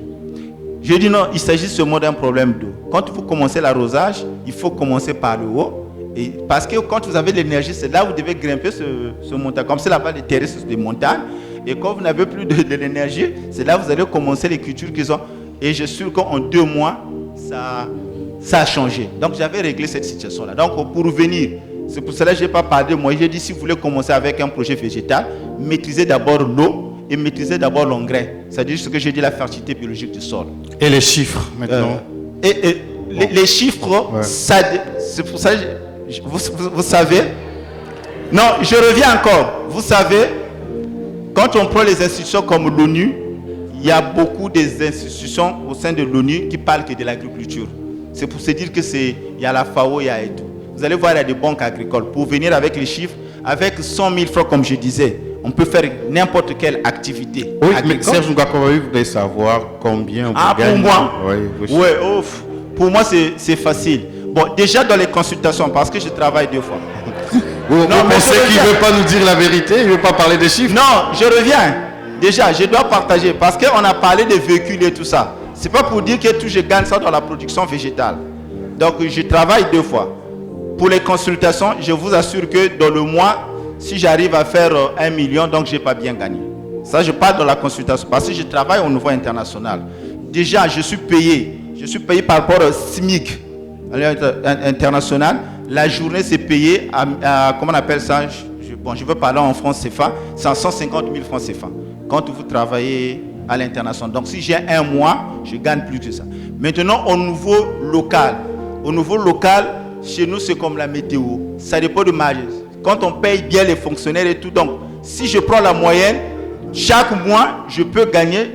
Je dis non, il s'agit seulement d'un problème d'eau. Quand vous commencez l'arrosage, il faut commencer par le haut. Et parce que quand vous avez de l'énergie, c'est là où vous devez grimper ce montagne. Comme c'est là-bas les terrasses des montagnes. Et quand vous n'avez plus de l'énergie, c'est là où vous allez commencer les cultures qui sont. Et je suis sûr qu'en 2 mois, ça a changé. Donc j'avais réglé cette situation-là. Donc pour revenir, c'est pour cela que je n'ai pas parlé de moi. J'ai dit si vous voulez commencer avec un projet végétal, maîtrisez d'abord l'eau. Et maîtriser d'abord l'engrais, c'est-à-dire ce que j'ai dit, la fertilité biologique du sol. Et les chiffres maintenant. Les chiffres, ouais. C'est pour ça que vous savez. Non, je reviens encore. Vous savez, quand on prend les institutions comme l'ONU, il y a beaucoup des institutions au sein de l'ONU qui parlent que de l'agriculture. C'est pour se dire que il y a la FAO, il y a et tout. Vous allez voir, il y a des banques agricoles. Pour venir avec les chiffres, avec 100 000 francs, comme je disais, on peut faire n'importe quelle activité. Oui, mais agricole. Serge Ngouakomabi voudrait savoir combien vous Pour gagnez. moi, Oui, ouais, pour moi, c'est facile. Bon, déjà dans les consultations, parce que je travaille 2 fois. Vous mais pensez je qu'il ne reviens. veut pas nous dire la vérité? Il ne veut pas parler des chiffres? Non, je reviens. Déjà, je dois partager parce qu'on a parlé des véhicules et tout ça. C'est pas pour dire que tout je gagne ça dans la production végétale. Donc, je travaille 2 fois. Pour les consultations, je vous assure que dans le mois, si j'arrive à faire 1 million, donc je n'ai pas bien gagné. Ça, je parle de la consultation parce que je travaille au niveau international. Déjà, je suis payé. Je suis payé par rapport au SMIC international. La journée, c'est payé à comment on appelle ça? Je veux parler en francs CFA. C'est à 150 000 francs CFA. Quand vous travaillez à l'international. Donc, si j'ai 1 mois, je gagne plus que ça. Maintenant, au niveau local. Au niveau local, chez nous, c'est comme la météo. Ça dépend de marge. Quand on paye bien les fonctionnaires et tout, donc, si je prends la moyenne, chaque mois, je peux gagner,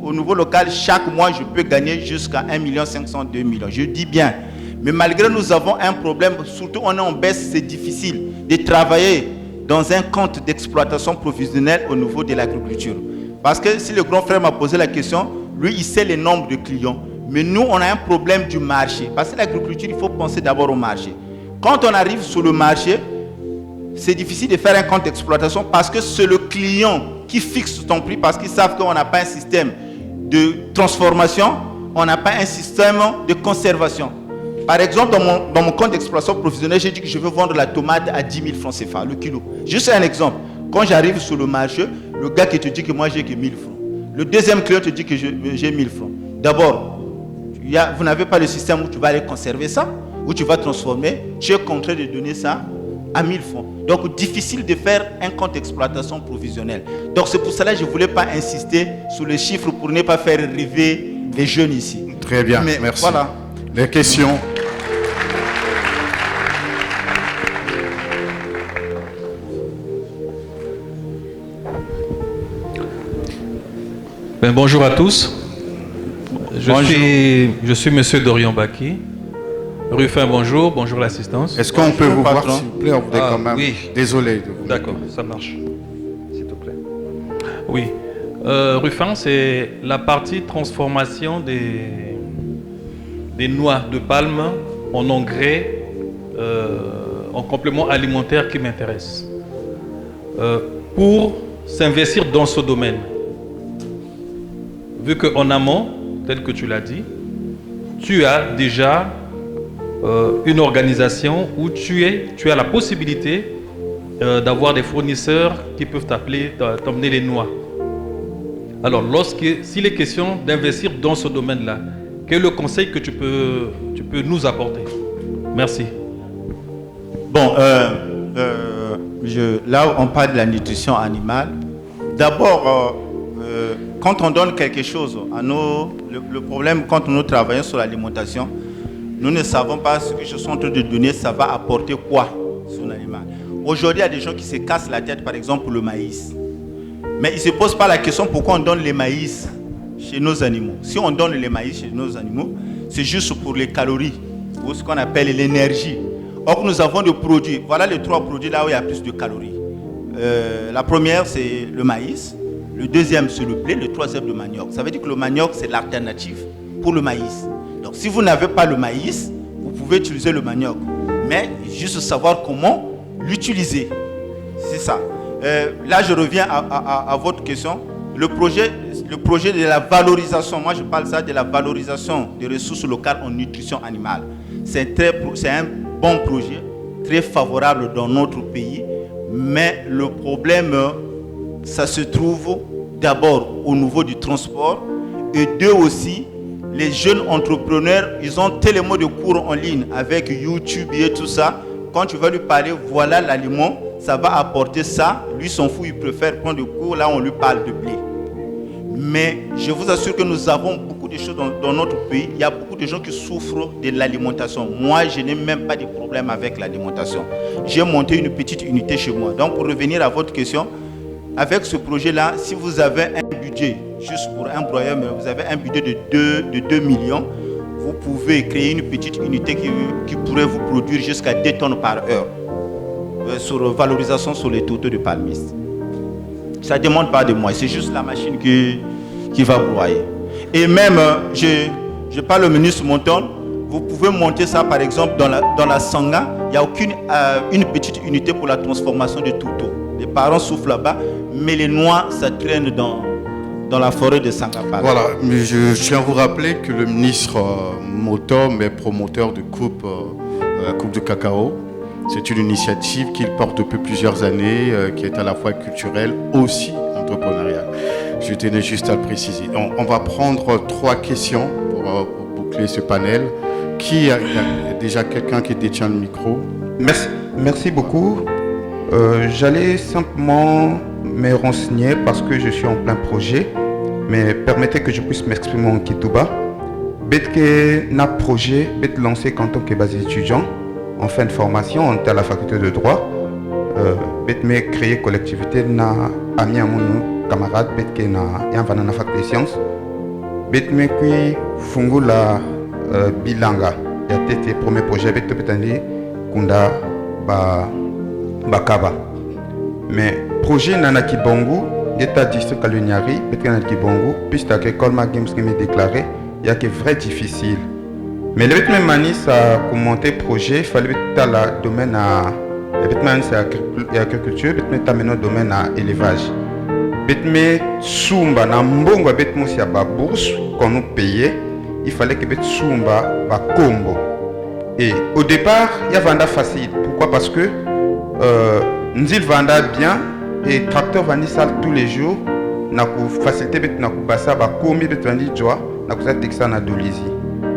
au niveau local, chaque mois, je peux gagner jusqu'à 1 500 000, 2 millions. Je dis bien. Mais malgré nous avons un problème, surtout on est en baisse, c'est difficile de travailler dans un compte d'exploitation provisionnelle au niveau de l'agriculture. Parce que si le grand frère m'a posé la question, lui, il sait le nombre de clients. Mais nous, on a un problème du marché. Parce que l'agriculture, il faut penser d'abord au marché. Quand on arrive sur le marché, c'est difficile de faire un compte d'exploitation parce que c'est le client qui fixe ton prix parce qu'ils savent qu'on n'a pas un système de transformation, on n'a pas un système de conservation. Par exemple, dans mon compte d'exploitation provisionnelle, j'ai dit que je veux vendre la tomate à 10 000 francs CFA, le kilo. Juste un exemple. Quand j'arrive sur le marché, le gars qui te dit que moi j'ai que 1000 francs. Le deuxième client te dit que j'ai 1000 francs. D'abord, vous n'avez pas le système où tu vas aller conserver ça, où tu vas transformer. Tu es contraint de donner ça à 1000 francs. Donc, difficile de faire un compte d'exploitation provisionnelle. Donc, c'est pour cela que je ne voulais pas insister sur les chiffres pour ne pas faire rêver les jeunes ici. Très bien, mais merci. Voilà. Les questions. Bonjour à tous. Je suis Monsieur Dorian Baki. Ruffin, bonjour. Bonjour l'assistance. Est-ce qu'on peut vous voir, patron. s'il vous plaît? On voudrait quand même. Oui. Désolé de vous. D'accord, ça marche. S'il te plaît. Oui. Ruffin, c'est la partie transformation des noix de palme en engrais, en complément alimentaire qui m'intéresse. Pour s'investir dans ce domaine, vu qu'en amont, tel que tu l'as dit, tu as déjà une organisation où tu as la possibilité d'avoir des fournisseurs qui peuvent t'emmener les noix. Alors, s'il est question d'investir dans ce domaine-là, quel est le conseil que tu peux nous apporter? Merci. Bon, là, on parle de la nutrition animale. D'abord, quand on donne quelque chose à le problème, quand nous travaillons sur l'alimentation, nous ne savons pas ce que je suis en train de donner, ça va apporter quoi sur l'animal. Aujourd'hui, il y a des gens qui se cassent la tête, par exemple, pour le maïs. Mais ils ne se posent pas la question pourquoi on donne les maïs chez nos animaux. Si on donne les maïs chez nos animaux, c'est juste pour les calories, ou ce qu'on appelle l'énergie. Or, nous avons des produits. Voilà les 3 produits là où il y a plus de calories. La première, c'est le maïs. Le deuxième, c'est le blé. Le troisième, le manioc. Ça veut dire que le manioc, c'est l'alternative pour le maïs. Donc, si vous n'avez pas le maïs, vous pouvez utiliser le manioc. Mais juste savoir comment l'utiliser. C'est ça. Là, je reviens à votre question. Le projet de la valorisation, moi je parle ça de la valorisation des ressources locales en nutrition animale. C'est un bon projet, très favorable dans notre pays. Mais le problème, ça se trouve d'abord au niveau du transport. Et 2 aussi, les jeunes entrepreneurs, ils ont tellement de cours en ligne avec YouTube et tout ça. Quand tu vas lui parler, voilà l'aliment, ça va apporter ça. Lui, s'en fout, il préfère prendre des cours. Là, on lui parle de blé. Mais je vous assure que nous avons beaucoup de choses dans notre pays. Il y a beaucoup de gens qui souffrent de l'alimentation. Moi, je n'ai même pas de problème avec l'alimentation. J'ai monté une petite unité chez moi. Donc, pour revenir à votre question, avec ce projet-là, si vous avez un budget, juste pour un broyeur, vous avez un budget de 2 millions, vous pouvez créer une petite unité qui pourrait vous produire jusqu'à 2 tonnes par heure. sur valorisation sur les totaux de palmistes. Ça ne demande pas de moi, c'est juste la machine qui va broyer. Et même, je parle au ministre Monton, vous pouvez monter ça par exemple dans la Sanga, il n'y a aucune une petite unité pour la transformation de totaux. Les parents souffrent là-bas, mais les noix, ça traîne dans la forêt de Sangapar. Voilà, mais je tiens à vous rappeler que le ministre Motom est promoteur de coupe de cacao. C'est une initiative qu'il porte depuis plusieurs années, qui est à la fois culturelle, aussi entrepreneuriale. Je tenais juste à le préciser. On va prendre 3 questions pour boucler ce panel. Il y a déjà quelqu'un qui détient le micro? Merci beaucoup. J'allais simplement me renseigner parce que je suis en plein projet, mais permettez que je puisse m'exprimer en Kitouba. Betke na projet, bet lancé en tant que base étudiant en fin de formation, on est à la faculté de droit. Bet me créé collectivité na ami à mon camarade betke na yanvana na faculté de sciences. Bet me kui fungu la bilanga. Il y a été premier projet bet betandi kunda bakaba. Mais projet nana kibongo, l'état district à l'Uniari, betke na kibongo, puisque la Colma Games qui m'est déclaré, il y a que vrai difficile. Mais le même mani ça commenté projet, il fallait être dans le domaine à agriculture, il fallait être domaine à élevage. Mais Sumba na mbongo betmo si ba bourse qu'on nous payait, il fallait que bet Sumba ba combo. Et au départ, il y a venda facile. Pourquoi? Parce que Nzil venda bien et tracteur vandi sale tous les jours. Na ku facilité bet na ku basa ba komi bet vandi joie, na ku ça texan na dolizi.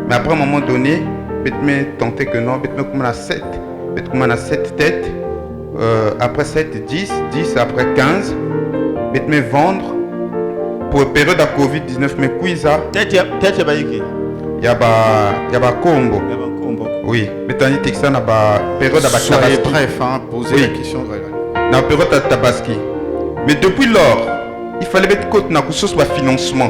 Mais après, à un moment donné, je me tenté que non, je me à 7. Je me à 7 têtes. Après 7, 10, 10 après 15. Je me vendre pour la période de Covid-19. Mais quoi Tête, il y a un combo. Oui, mais tu as dit que ça n'a pas période de Tabaski. Soyez bref, hein, posez la question. Dans la période de Tabaski. Mais depuis lors, il fallait mettre côté dans le financement.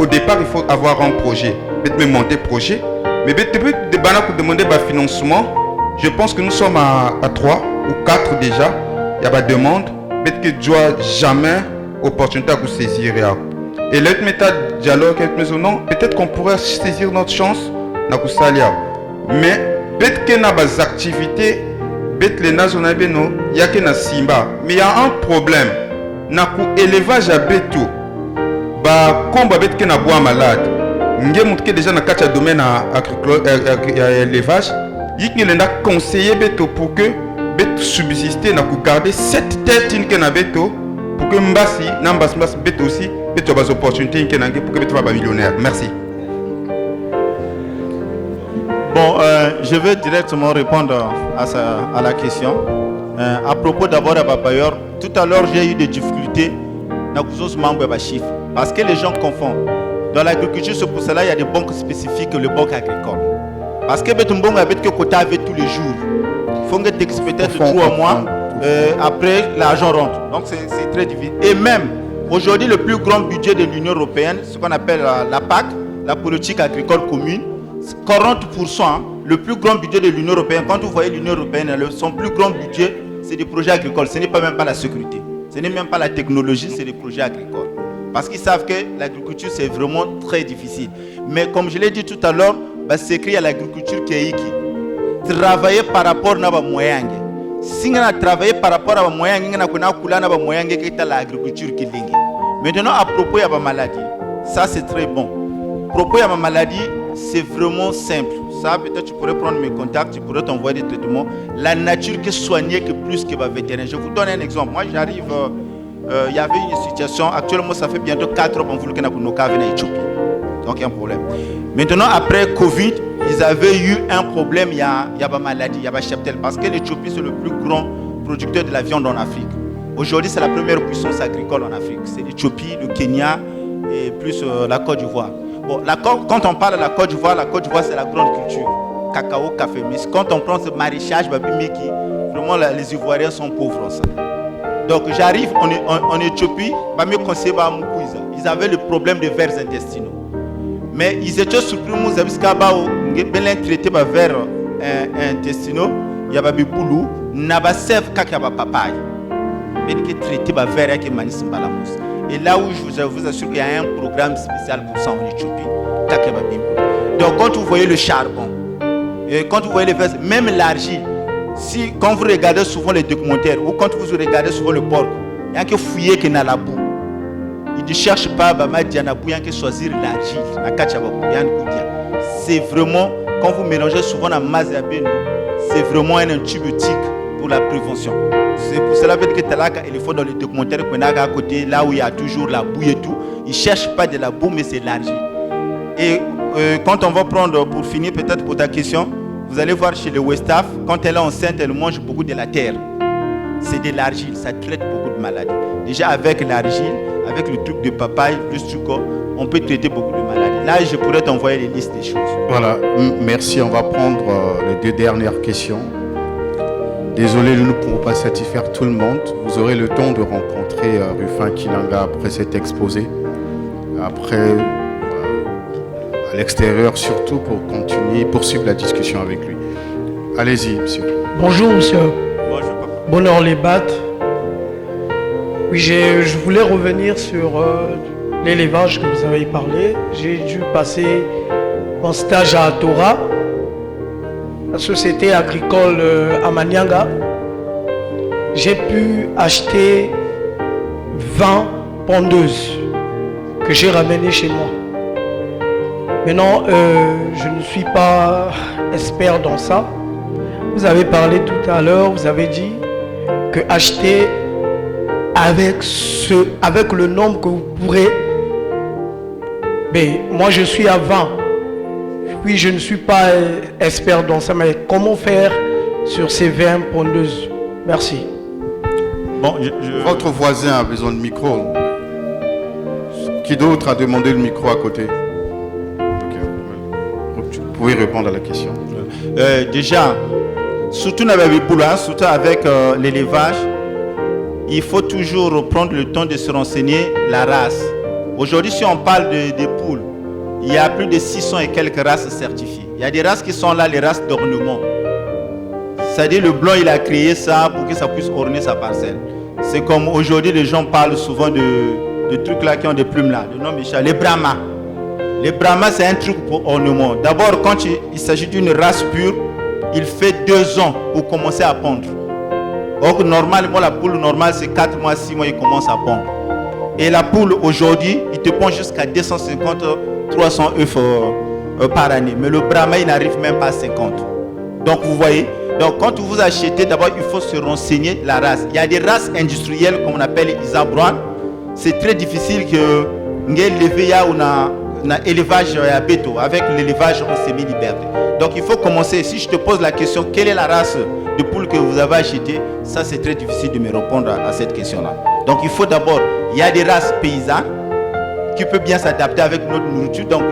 Au départ, il faut avoir un projet. Mais monter projet. Mais pour demander un financement, je pense que nous sommes à 3 ou 4 déjà. Il y a des demandes. Mais que tu n'as jamais opportunité de saisir. Et l'autre méthode dialogue peut-être qu'on pourrait saisir notre chance. Mais peut-être qu'il y a des activités. Peut-être les nationaux, il y a que Simba. Mais il y a un problème. Il y a un élevage à Beto. Comme il y a bois malade, il y a déjà dans le domaine élevage, il y a conseillé pour que Beto subsiste, garder 7 têtes pour que Mbassi, Nambas Beto aussi, Beto a des opportunités pour que Beto soit millionnaire. Merci. Bon, je vais directement répondre à la question. À propos d'abord à Babayor, tout à l'heure j'ai eu des difficultés dans les chiffres. Parce que les gens confondent. Dans l'agriculture, c'est pour cela qu'il y a des banques spécifiques, les banques agricoles. Parce que les banques avec que quota avec tous les jours. Il faut que tu peut-être 3 mois, après l'argent rentre. Donc c'est très difficile. Et même, aujourd'hui, le plus grand budget de l'Union européenne, ce qu'on appelle la PAC, la politique agricole commune, 40%, hein, le plus grand budget de l'Union européenne, quand vous voyez l'Union européenne, son plus grand budget, c'est des projets agricoles. Ce n'est pas même pas la sécurité. Ce n'est même pas la technologie, c'est des projets agricoles. Parce qu'ils savent que l'agriculture, c'est vraiment très difficile. Mais comme je l'ai dit tout à l'heure, c'est écrit à l'agriculture qui est ici. Travailler par rapport à nos moyens. Si on travaille par rapport à nos moyens, on a moyens qui est l'agriculture qui est. Maintenant, à propos de la maladie, ça c'est très bon. À propos de la maladie, c'est vraiment simple. Ça, peut-être tu pourrais prendre mes contacts, tu pourrais t'envoyer des traitements. La nature qui est soignée que plus que le vétérinaire. Je vous donne un exemple. Moi, j'arrive... il y avait une situation, actuellement ça fait bientôt 4 ans qu'on voulait qu'on ait en Éthiopie. Donc il y a un problème. Maintenant, après Covid, ils avaient eu un problème, il y a une maladie, il y a un cheptel. Parce que l'Éthiopie, c'est le plus grand producteur de la viande en Afrique. Aujourd'hui, c'est la première puissance agricole en Afrique. C'est l'Éthiopie, le Kenya et plus la Côte d'Ivoire. Bon, quand on parle de la Côte d'Ivoire, c'est la grande culture. Cacao, café. Mais quand on prend ce maraîchage, vraiment les Ivoiriens sont pauvres en ça. Donc j'arrive en Éthiopie, ils avaient le problème des vers intestinaux. Mais ils étaient surpris, ils avaient traité vers intestinaux. il y a des boulou, n'aba serve qu'à papaye. Mais qui traité ba verre qui manis balamos. Et là où je vous assure qu'il y a un programme spécial pour ça en Éthiopie, qu'à donc quand vous voyez le charbon, et quand vous voyez les verres, même l'argile, si quand vous regardez souvent les documentaires ou quand vous regardez souvent le porc, il y a que fouiller qui n'a la boue. Il ne cherche pas à choisir l'argile. C'est vraiment, quand vous mélangez souvent la masse c'est vraiment un antibiotique pour la prévention. C'est pour cela que il faut dans les documentaires qu'on a à côté, là où il y a toujours la boue et tout, ils ne cherchent pas de la boue, mais c'est l'argile. Et quand on va prendre, pour finir peut-être pour ta question, vous allez voir chez le Westaf, quand elle est enceinte, elle mange beaucoup de la terre. C'est de l'argile, ça traite beaucoup de maladies. Déjà avec l'argile, avec le truc de papaye, le sucre, on peut traiter beaucoup de maladies. Là, je pourrais t'envoyer les listes des choses. Voilà, merci. On va prendre les 2 dernières questions. Désolé, nous ne pourrons pas satisfaire tout le monde. Vous aurez le temps de rencontrer Rufin Kilanga après cet exposé. Après, à l'extérieur surtout, pour continuer, poursuivre la discussion avec lui. Allez-y, monsieur. Bonjour, monsieur. Bonjour, papa. Bonheur les battes. Oui, je voulais revenir sur l'élevage que vous avez parlé. J'ai dû passer mon stage à Torah, la société agricole à Manianga. J'ai pu acheter 20 pondeuses que j'ai ramenées chez moi. Maintenant, je ne suis pas expert dans ça. Vous avez parlé tout à l'heure, vous avez dit que acheter avec le nombre que vous pourrez. Mais moi je suis à 20. Oui, je ne suis pas expert dans ça, mais comment faire sur ces 20 pondeuses? Merci. Bon, Votre voisin a besoin de micro. Qui d'autre a demandé le micro à côté? Ok. Vous pouvez répondre à la question. Déjà, surtout surtout avec l'élevage, il faut toujours prendre le temps de se renseigner la race. Aujourd'hui, si on parle des poules, il y a plus de 600 et quelques races certifiées. Il y a des races qui sont là, les races d'ornement. C'est-à-dire le blanc, il a créé ça pour que ça puisse orner sa parcelle. C'est comme aujourd'hui, les gens parlent souvent de trucs là qui ont des plumes là. Le nom Michel, les Brahmas. Les Brahmas, c'est un truc pour ornement. D'abord, quand il s'agit d'une race pure, il fait 2 ans pour commencer à pondre. Or, normalement, la poule normale, c'est 4 mois, 6 mois, il commence à pondre. Et la poule, aujourd'hui, il te pond jusqu'à 250, 300 œufs par année. Mais le Brahma, il n'arrive même pas à 50. Donc, vous voyez, donc quand vous achetez, d'abord, il faut se renseigner la race. Il y a des races industrielles, comme on appelle les Isabrois. C'est très difficile que nous ayons un élevage à béto, avec l'élevage en semi-liberté. Donc, il faut commencer. Si je te pose la question, quelle est la race de poule que vous avez acheté, ça c'est très difficile de me répondre à cette question-là. Donc il faut d'abord, il y a des races paysannes qui peuvent bien s'adapter avec notre nourriture. Donc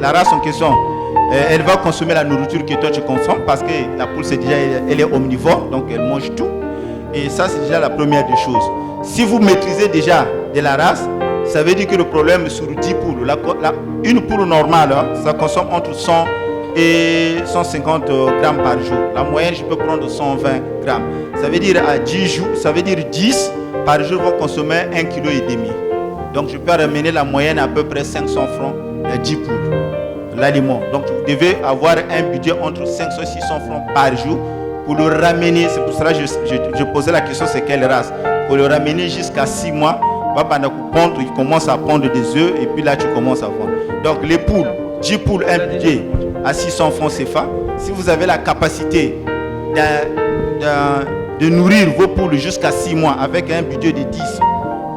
la race en question, elle va consommer la nourriture que toi tu consommes parce que la poule c'est déjà, elle est omnivore, donc elle mange tout. Et ça c'est déjà la première des choses. Si vous maîtrisez déjà de la race, ça veut dire que le problème sur 10 poules, une poule normale, hein, ça consomme entre 100 et 150 grammes par jour. La moyenne, je peux prendre 120 grammes. Ça veut dire à 10 jours, ça veut dire 10 par jour vont consommer 1,5 kg. Donc je peux ramener la moyenne à peu près 500 francs à 10 poules. L'aliment. Donc vous devez avoir un budget entre 500 et 600 francs par jour pour le ramener. C'est pour cela que je posais la question, c'est quelle race? Pour le ramener jusqu'à 6 mois, il commence à pondre des œufs et puis là tu commences à vendre. Donc les poules, 10 poules, un budget à 600 francs CFA. Si vous avez la capacité de nourrir vos poules jusqu'à 6 mois avec un budget de 10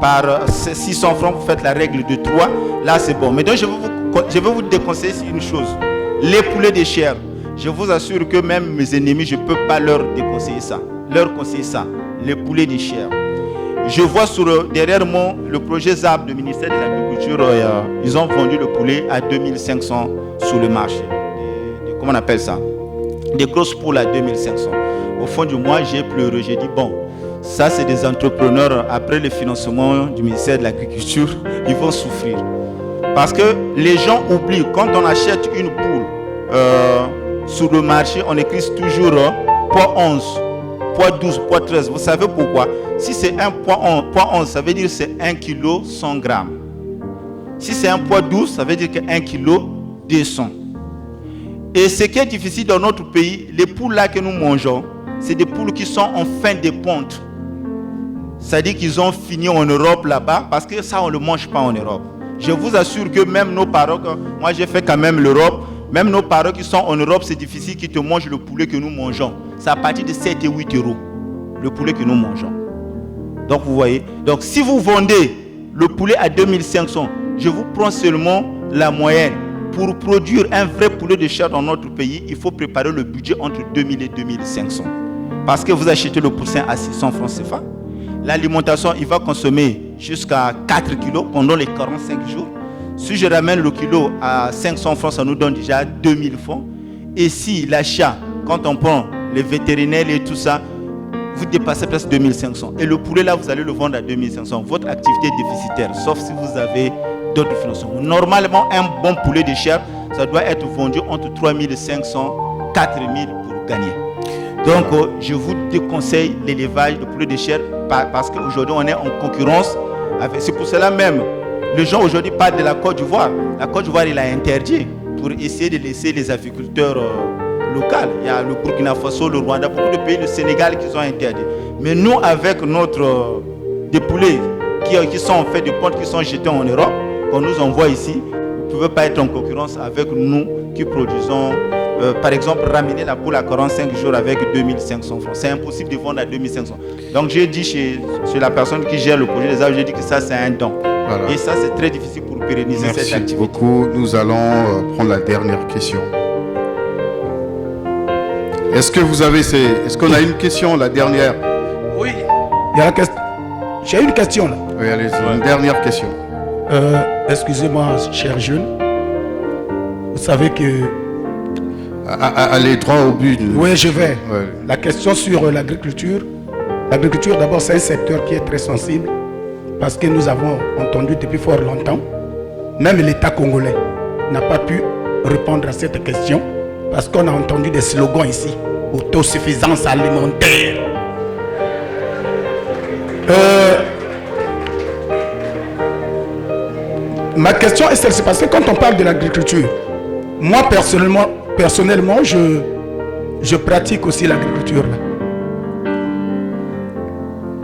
par 600 francs, vous faites la règle de 3, là c'est bon. Mais donc je vais vous déconseiller une chose. Les poulets de chair, je vous assure que même mes ennemis, je ne peux pas leur déconseiller ça. Leur conseiller ça, les poulets de chair. Je vois derrière moi le projet ZAB du ministère de l'Agriculture, ils ont vendu le poulet à 2500 sur le marché. Comment on appelle ça? Des grosses poules à 2500. Au fond du mois, j'ai pleuré. J'ai dit, bon, ça c'est des entrepreneurs, après le financement du ministère de l'Agriculture, ils vont souffrir. Parce que les gens oublient, quand on achète une poule sur le marché, on écrit toujours poids 11, poids 12, poids 13. Vous savez pourquoi? Si c'est un poids 11, ça veut dire que c'est 1 kg 100 grammes. Si c'est un poids 12, ça veut dire que 1 kg 200. Et ce qui est difficile dans notre pays, les poules là que nous mangeons, c'est des poules qui sont en fin de ponte. C'est-à-dire qu'ils ont fini en Europe là-bas, parce que ça, on ne le mange pas en Europe. Je vous assure que même nos parents, moi j'ai fait quand même l'Europe, même nos parents qui sont en Europe, c'est difficile qu'ils te mangent le poulet que nous mangeons. C'est à partir de 7 et 8 euros, le poulet que nous mangeons. Donc vous voyez, donc si vous vendez le poulet à 2500, je vous prends seulement la moyenne. Pour produire un vrai poulet de chair dans notre pays, il faut préparer le budget entre 2000 et 2500. Parce que vous achetez le poussin à 600 francs CFA. L'alimentation, il va consommer jusqu'à 4 kilos pendant les 45 jours. Si je ramène le kilo à 500 francs, ça nous donne déjà 2000 francs. Et si l'achat, quand on prend les vétérinaires et tout ça, vous dépassez presque 2500. Et le poulet là, vous allez le vendre à 2500. Votre activité est déficitaire, sauf si vous avez d'autres financements. Normalement, un bon poulet de chair, ça doit être vendu entre 3500 et 4000 pour gagner. Donc, je vous déconseille l'élevage de poulet de chair parce qu'aujourd'hui, on est en concurrence. C'est pour cela même, les gens aujourd'hui parlent de la Côte d'Ivoire. La Côte d'Ivoire, il a interdit pour essayer de laisser les agriculteurs locaux. Il y a le Burkina Faso, le Rwanda, beaucoup de pays, le Sénégal qui sont interdits. Mais nous, avec des poulets qui sont en fait de ponte, qui sont jetés en Europe, qu'on nous envoie ici, vous ne pouvez pas être en concurrence avec nous qui produisons, par exemple, ramener la poule à 45 jours avec 2500 francs. C'est impossible de vendre à 2500. Donc j'ai dit chez la personne qui gère le projet des arbres, j'ai dit que ça c'est un don. Voilà. Et ça c'est très difficile pour pérenniser cette activité. Merci beaucoup. Nous allons prendre la dernière question. Est-ce qu'on a une question, la dernière? Oui, il y a la question. J'ai une question là. Oui, allez-y, une dernière question. Excusez-moi, cher jeune. Vous savez que... Allez droit au but. Oui, je vais. Ouais. La question sur l'agriculture. L'agriculture, d'abord, c'est un secteur qui est très sensible parce que nous avons entendu depuis fort longtemps, même l'État congolais n'a pas pu répondre à cette question parce qu'on a entendu des slogans ici. Autosuffisance alimentaire. Ma question est celle-ci, parce que quand on parle de l'agriculture, moi personnellement, je pratique aussi l'agriculture.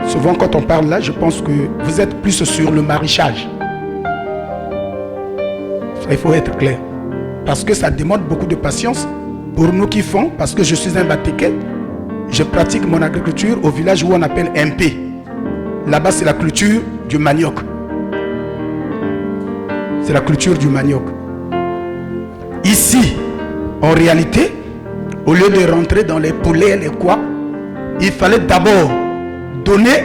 Souvent quand on parle là, je pense que vous êtes plus sur le maraîchage. Il faut être clair. Parce que ça demande beaucoup de patience pour nous qui font, parce que je suis un Batéké, je pratique mon agriculture au village où on appelle MP. Là-bas, c'est la culture du manioc. C'est la culture du manioc. Ici, en réalité, au lieu de rentrer dans les poulets, les quoi, il fallait d'abord donner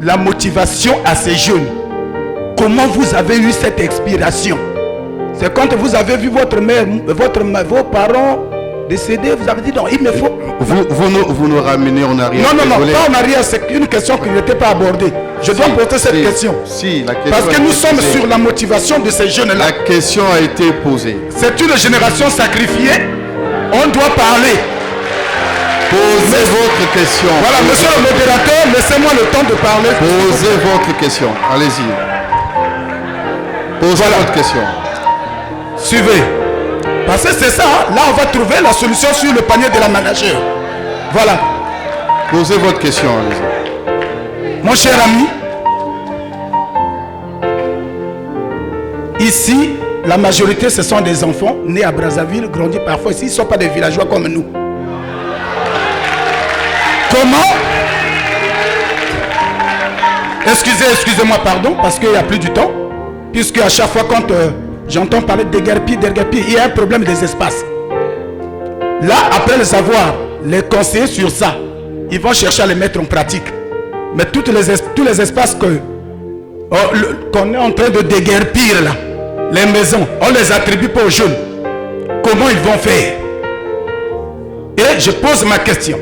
la motivation à ces jeunes. Comment vous avez eu cette inspiration? C'est quand vous avez vu votre mère, vos parents décédés, vous avez dit non, il me faut... Vous nous ramenez en arrière. Non, pas en arrière, c'est une question qui n'était pas abordée. Je dois poser cette question. Si, la question. Parce que nous sommes sur la motivation de ces jeunes-là. La question a été posée. C'est une génération sacrifiée. On doit parler. Posez votre question. Voilà, monsieur le modérateur, laissez-moi le temps de parler. Posez votre question. Allez-y. Posez votre question. Suivez. Parce que c'est ça, là on va trouver la solution sur le panier de la ménagère. Voilà. Posez votre question, allez-y. Mon cher ami, ici, la majorité ce sont des enfants nés à Brazzaville, grandis parfois ici, ils ne sont pas des villageois comme nous. Comment? Excusez-moi, pardon, parce qu'il n'y a plus du temps. Puisque à chaque fois quand j'entends parler de déguerpis, il y a un problème des espaces. Là, après le savoir, les conseillers sur ça, ils vont chercher à les mettre en pratique. Mais tous les espaces qu'on est en train de déguerpir là, les maisons, on les attribue pas aux jeunes. Comment ils vont faire? Et je pose ma question.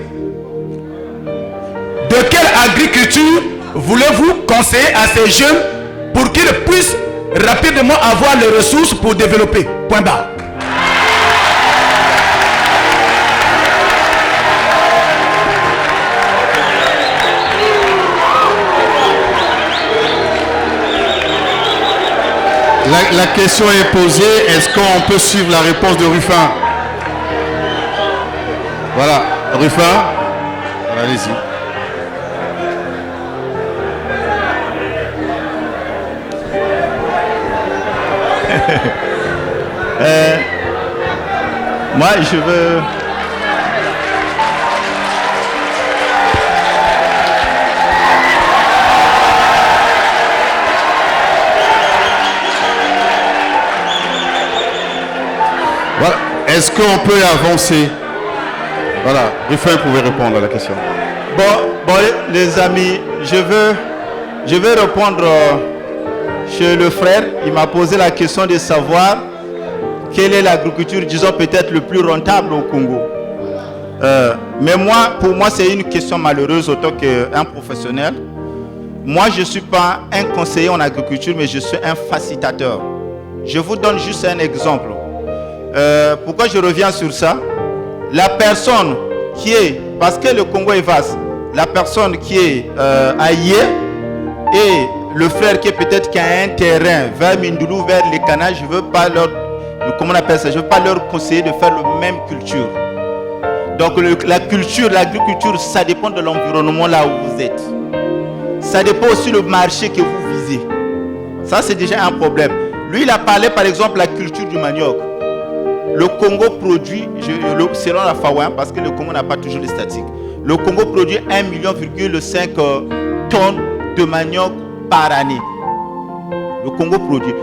De quelle agriculture voulez-vous conseiller à ces jeunes pour qu'ils puissent rapidement avoir les ressources pour développer? Point barre. La question est posée. Est-ce qu'on peut suivre la réponse de Ruffin? Voilà, Ruffin. Allez-y. Moi, je veux... Voilà. Est-ce qu'on peut avancer? Voilà, Ruffin pouvait répondre à la question. Bon, les amis, je veux répondre chez le frère. Il m'a posé la question de savoir quelle est l'agriculture, disons peut-être le plus rentable au Congo. Mais moi, pour moi, c'est une question malheureuse autant qu'un professionnel. Moi, je ne suis pas un conseiller en agriculture, mais je suis un facilitateur. Je vous donne juste un exemple. Pourquoi je reviens sur ça? La personne qui est, parce que le Congo est vaste, la personne qui est à Yé et le frère qui est peut-être qui a un terrain vers Mindoulou, vers les canaux, je veux pas leur, comment on appelle ça, je veux pas leur conseiller de faire la même culture. Donc la culture, l'agriculture, ça dépend de l'environnement là où vous êtes. Ça dépend aussi du marché que vous visez. Ça c'est déjà un problème. Lui il a parlé par exemple de la culture du manioc. Le Congo produit, selon la FAO, parce que le Congo n'a pas toujours les statistiques, le Congo produit 1,5 million tonnes de manioc par année. Le Congo produit.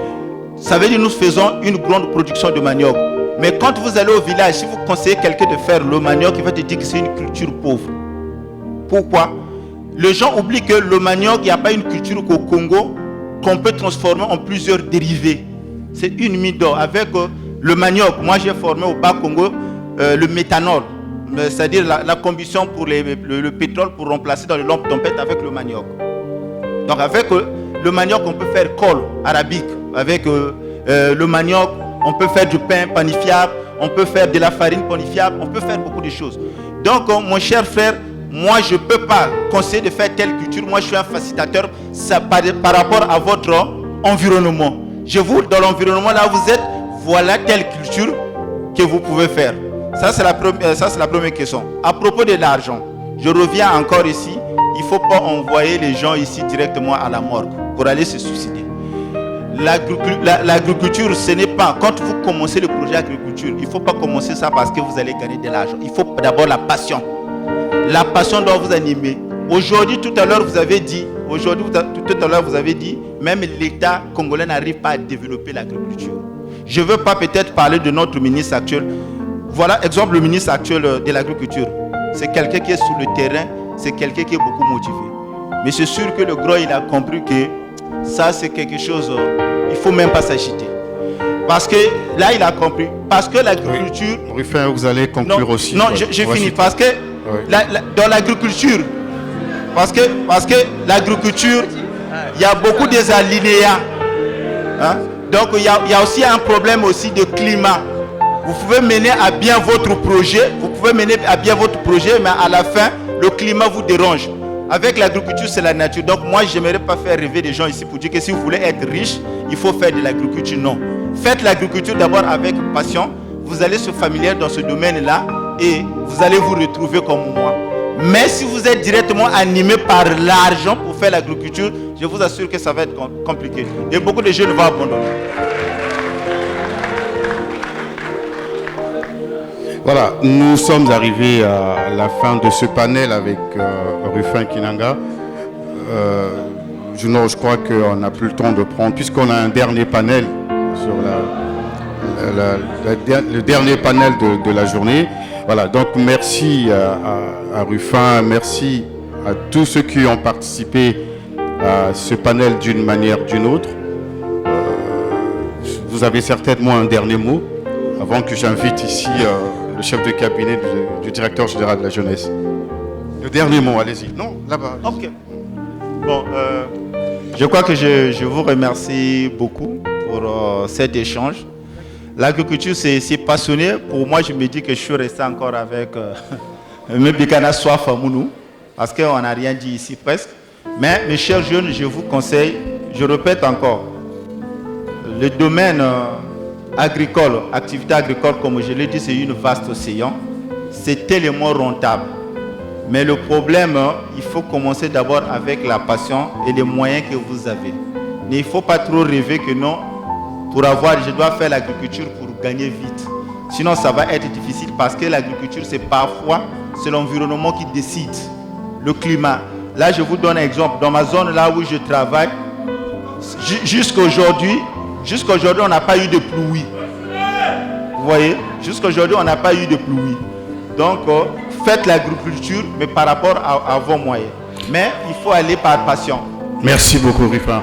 Ça veut dire que nous faisons une grande production de manioc. Mais quand vous allez au village, si vous conseillez quelqu'un de faire le manioc, il va te dire que c'est une culture pauvre. Pourquoi? Les gens oublient que le manioc, il n'y a pas une culture qu'au Congo qu'on peut transformer en plusieurs dérivés. C'est une mine d'or. Avec le manioc, moi j'ai formé au Bas-Congo le méthanol, c'est-à-dire la combustion pour le pétrole pour remplacer dans les lampes tempêtes avec le manioc. Donc avec le manioc, on peut faire colle arabique. Avec le manioc, on peut faire du pain panifiable, on peut faire de la farine panifiable, on peut faire beaucoup de choses. Donc mon cher frère, moi je ne peux pas conseiller de faire telle culture. Moi je suis un facilitateur par rapport à votre environnement. Je vous, dans l'environnement là où vous êtes, voilà telle culture que vous pouvez faire. Ça c'est la première question. À propos de l'argent, je reviens encore ici. Il ne faut pas envoyer les gens ici directement à la morgue pour aller se suicider. L'agriculture, ce n'est pas... Quand vous commencez le projet d'agriculture, il ne faut pas commencer ça parce que vous allez gagner de l'argent. Il faut d'abord la passion. La passion doit vous animer. Aujourd'hui, tout à l'heure, vous avez dit, même l'État congolais n'arrive pas à développer l'agriculture. Je ne veux pas peut-être parler de notre ministre actuel. Voilà, exemple, le ministre actuel de l'agriculture. C'est quelqu'un qui est sur le terrain, c'est quelqu'un qui est beaucoup motivé. Mais c'est sûr que le gros, il a compris que ça, c'est quelque chose, il ne faut même pas s'agiter. Parce que là, il a compris. Parce que l'agriculture... Oui. Ruffin, vous allez conclure aussi. Non, je finis. Parce que dans l'agriculture, parce que l'agriculture, il y a beaucoup des alinéas. Hein? Donc, il y a aussi un problème aussi de climat. Vous pouvez mener à bien votre projet, mais à la fin, le climat vous dérange. Avec l'agriculture, c'est la nature. Donc moi, je n'aimerais pas faire rêver des gens ici pour dire que si vous voulez être riche, il faut faire de l'agriculture. Non. Faites l'agriculture d'abord avec passion. Vous allez se familiariser dans ce domaine-là et vous allez vous retrouver comme moi. Mais si vous êtes directement animé par l'argent pour faire l'agriculture, je vous assure que ça va être compliqué. Et beaucoup de jeunes vont abandonner. Voilà, nous sommes arrivés à la fin de ce panel avec Ruffin Kinanga. Je crois qu'on n'a plus le temps de prendre, puisqu'on a un dernier panel sur le dernier panel de la journée. Voilà, donc merci à Ruffin, merci à tous ceux qui ont participé à ce panel d'une manière ou d'une autre. Vous avez certainement un dernier mot avant que j'invite ici le chef de cabinet du directeur général de la jeunesse. Le dernier mot, allez-y. Non, là-bas. Ok. Bon, je crois que je vous remercie beaucoup pour cet échange. L'agriculture, c'est passionné. Pour moi, je me dis que je suis resté encore avec Mbikana Soif Mounou, parce qu'on n'a rien dit ici presque. Mais mes chers jeunes, je vous conseille, je répète encore, le domaine agricole, activité agricole, comme je l'ai dit, c'est une vaste océan. C'est tellement rentable. Mais le problème, il faut commencer d'abord avec la passion et les moyens que vous avez. Mais il ne faut pas trop rêver que non, je dois faire l'agriculture pour gagner vite. Sinon, ça va être difficile parce que l'agriculture, c'est parfois, c'est l'environnement qui décide, le climat. Là, je vous donne un exemple. Dans ma zone, là où je travaille, jusqu'à aujourd'hui, on n'a pas eu de pluie. Vous voyez? Jusqu'à aujourd'hui, on n'a pas eu de pluie. Donc, faites l'agriculture, mais par rapport à vos moyens. Mais il faut aller par passion. Merci beaucoup, Rifa.